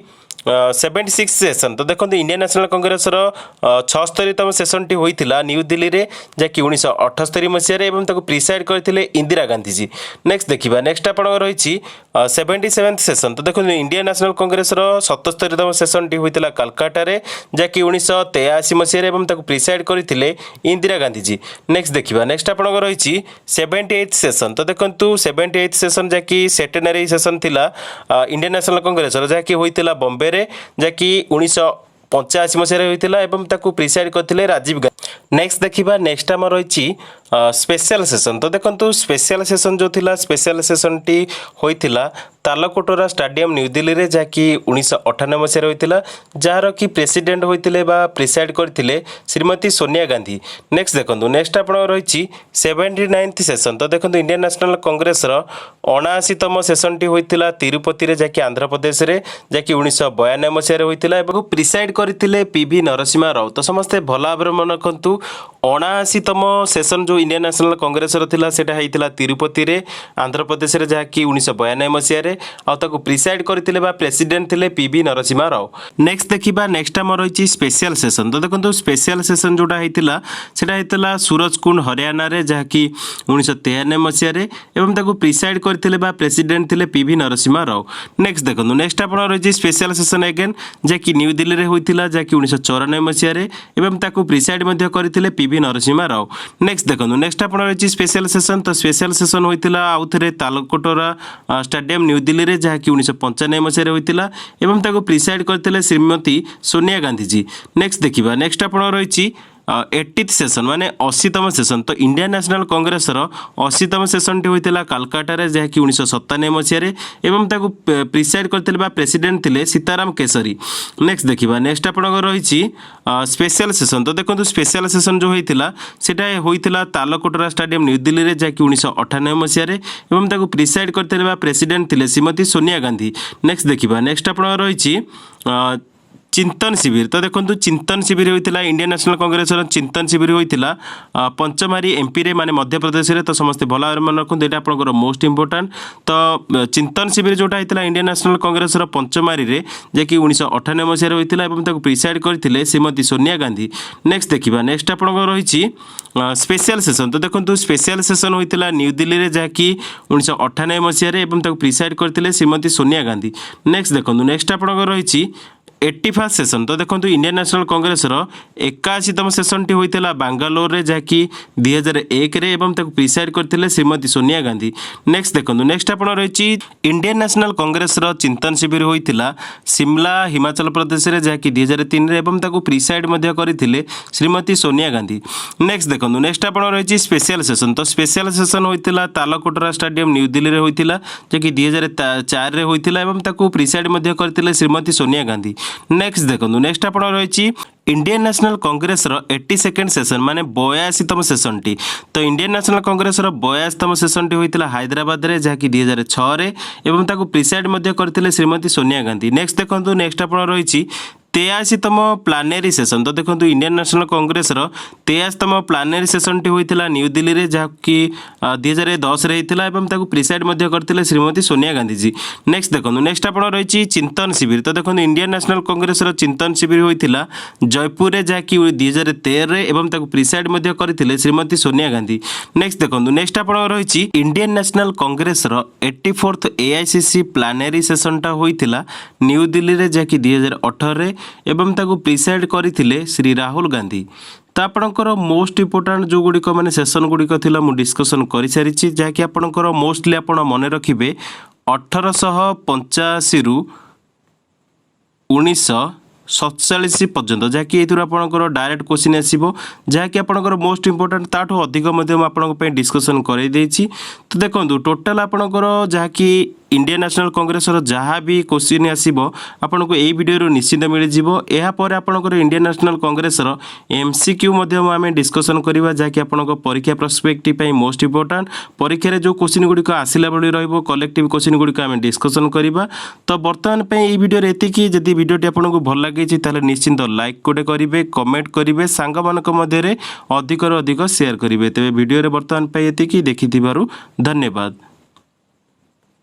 76 सेसन। तो देखो इंडियन नेशनल कांग्रेस 76तम सेसनटी होता न्यू दिल्ली रे जहाँकि 1978 मसीह प्रिसाइड करते इंदिरा गांधी जी। नेक्स्ट देखा नेक्स्ट आप रही 77th सेसन। तो देखो इंडियन नेशनल कांग्रेस 77तम सेसनटी होता कालकाटा रे जहाँकि 1983 मसीह प्रिसाइड करते इंदिरा गांधी जी। नेक्स्ट देखा नेक्स्ट आप रही 78th सेसन। तो देखो 78th सेसन जहाँकि सेटेनरी सेसन थिला इंडियन नेशनल कांग्रेस जहाँकि होता बॉम्बे जहाँकि 1985 मसीह होता प्रिसाइड करते राजीव गांधी। नेक्स्ट देखा नेक्स्ट आम रही स्पेशल सेसन। तो देखो स्पेशल सेसन जो थिला स्पेशल सेसनटी होता तालकोटरा स्टाडियम न्यू दिल्ली रे जहाँकि 1998 मसीह होता जार कि प्रेसिडेंट होते प्रिसाइड करते श्रीमती सोनिया गांधी। नेक्स्ट देखो नेक्स्ट आप रही 79th सेसन। तो देखो इंडियन नेशनल कांग्रेस 79तम सेसनटी होता तिरुपति रे जहाँकि आंध्र प्रदेश रे जहाँकि 1992 मसीह होता प्रिसाइड करते पीवी नरसिम्हा राव। तो समस्ते भल भाव मन रखु 79तम सेसन जो इंडियन नेशनल कांग्रेस होता तिरुपति रे आंध्र प्रदेश रे जहाँकि 1992 मसीह प्रिसाइड करते प्रेसिडेंट थे पीवी नरसिम्हा राव। नेक्स्ट देखा नेक्स्ट आम रही स्पेशल सेसन। तो देखो स्पेशल सेसन जोटा होता सूरजकुंड हरियाणा रे जहाँकि 1993 मसीह प्रिसाइड करते प्रेसिडेंट थे पीवी नरसिम्हा राव। नेक्स्ट देखो नेक्स्ट आप रही स्पेशल सेसन एगेन जहाँकि न्यू दिल्ली रे होता जहाँकि 1994 मसीह प्रिसाइड करते पीवी नरसिम्हा राव। नेक्स्ट देखो नेक्स्ट आप रही स्पेशल सेसन। तो स्पेशल सेसन होता आउ थे तालकोटरा स्टाडियम न्यू दिल्ली रे जहाँकि 1995 मसीह होता प्रिसाइड करते श्रीमती सोनिया गांधी जी। नेक्स्ट देखा नेक्स्ट आप रही 80th सेसन माने 80तम सेसन। तो इंडियन नेशनल कांग्रेस 80तम सेसनटी होता कालकाटा रे जहाँकि 1997 मसीह प्रिसाइड करते प्रेसिडेंट थे सीताराम केसरी। नेक्स्ट देखा नेक्स्ट आप रही स्पेशल सेसन। तो देखो स्पेशल सेसन जो होता तालकोटरा स्टाडियम न्यू दिल्ली रे जहाँकि 1998 मसीह प्रिसाइड करते प्रेसिडेंट थे श्रीमती सोनिया गांधी। नेक्स्ट देखा नेक्स्ट आप रही चिंतन शिविर तो देखो चिंतन शिविर होता इंडियन नेशनल कांग्रेस चिंतन शिविर होता पंचमारी एमपी रे माने मध्य प्रदेश रे तो समस्ते भल भाव मन रखते यहाँ आपंकर मोस्ट इंपोर्टाट तो चिंतन शिविर जोटा होता इंडियन नेशनल कांग्रेस पंचमारी रे जे 1998 मसीह होता प्रिसाइड करते श्रीमती सोनिया गांधी। नेक्स्ट देखा नेक्स्ट आप रही स्पेशल सेशन तो देखो स्पेशल सेशन होता न्यू दिल्ली में जहाँकि 1998 मसीह प्रिसाइड करते श्रीमती सोनिया गांधी। नेक्स्ट देखो नेक्स्ट आप रही 81 सेशन तो देखो इंडियन नेशनल कांग्रेस 81तम सेशन टी होता बांगालोर रे जहाँकि 2001 रे एवं प्रिसाइड करते श्रीमती सोनिया गांधी। नेक्स्ट देखो नेक्स्ट आप रही इंडियन नेशनल कांग्रेस चिंतन शिविर होता शिमला हिमाचल प्रदेश रे जहाँकि 2003 रे एवं प्रिसाइड करते श्रीमती सोनिया गांधी। नेक्स्ट देखो नेक्स्ट आप रही स्पेशल सेशन तो स्पेशल सेशन होता तालकोटरा स्टाडियम न्यू दिल्ली में होता जहाँकि 2004 रे होता प्रिसाइड करते श्रीमती सोनिया गांधी। नेक्स्ट देखो नेक्स्ट आप रही Indian National Congress 82nd session माने 82तम सेशन टी तो इंडियन नेशनल कांग्रेस 82तम सेशन टी होता हैदराबाद रे जहाँकि 2006 रे एवं प्रिसाइड करते श्रीमती सोनिया गांधी। नेक्स्ट देखो नेक्स्ट आप रही 83तम प्लानेरी सेशन तो देखो इंडियन नेशनल कांग्रेस 83तम प्लानेरी सेशन टी होता न्यू दिल्ली में जहाँकि 2010 रे होता प्रिसाइड करते श्रीमती सोनिया गांधी जी। नेक्स्ट देखो नेक्स्ट आप रही चिंतन शिविर तो देखो इंडियन नेशनल कांग्रेस चिंतन शिविर होता जयपुर रे जहाँकि 2013 रे एवं प्रिसाइड करते श्रीमती सोनिया गांधी। नेक्स्ट देखो नेक्स्ट आप रही Indian National Congress 84th AICC प्लानेरी सेशनटा होता न्यू दिल्ली में जहाँकि 2018 रे एवं प्रिसाइड करते श्री राहुल गांधी। तो आपणकर मोस्ट इंपोर्टाट जो गुड़िक मैंने सेशन गुड़िक थी मुझे डिस्कसन कर सारी जहाँकि आपणकर मोस्टली आप मन रखिए 1885 रु 1947 पर्यंत जहाँकि ये आपंकर डायरेक्ट क्वेश्चन आसो जहाँकि आपंकर मोस्ट इंपोर्टाट ताठू अधिक आपंप डिस्कसन कर तो देखो टोटाल आपंकर जहाँकि इंडियन नेशनल कांग्रेस जहाँ भी क्वेश्चन आसो आपन को यही वीडियो निश्चित मिल जापर आपंकर इंडियन नेशनल कांग्रेस MCQ आम डिस्कसन करवा जहाँकि आप परीक्षा प्रस्पेक्टिव मोस्ट इंपोर्टाट परीक्षा जो क्वेश्चन गुड़िक आसला भाई रही कलेक्टिव क्वेश्चन गुड़िक आम डिस्कसन करवा। तो बर्तमान ये वीडियो एतिकी जदि वीडियोटी आपको भल लगे ताहले निश्चिंत लाइक गोटे करेंगे कमेंट करेंगे सांग मानक मध्य अधिक शेयर करेंगे। तेज वीडियो बर्तमान एतिकी देखि धन्यवाद।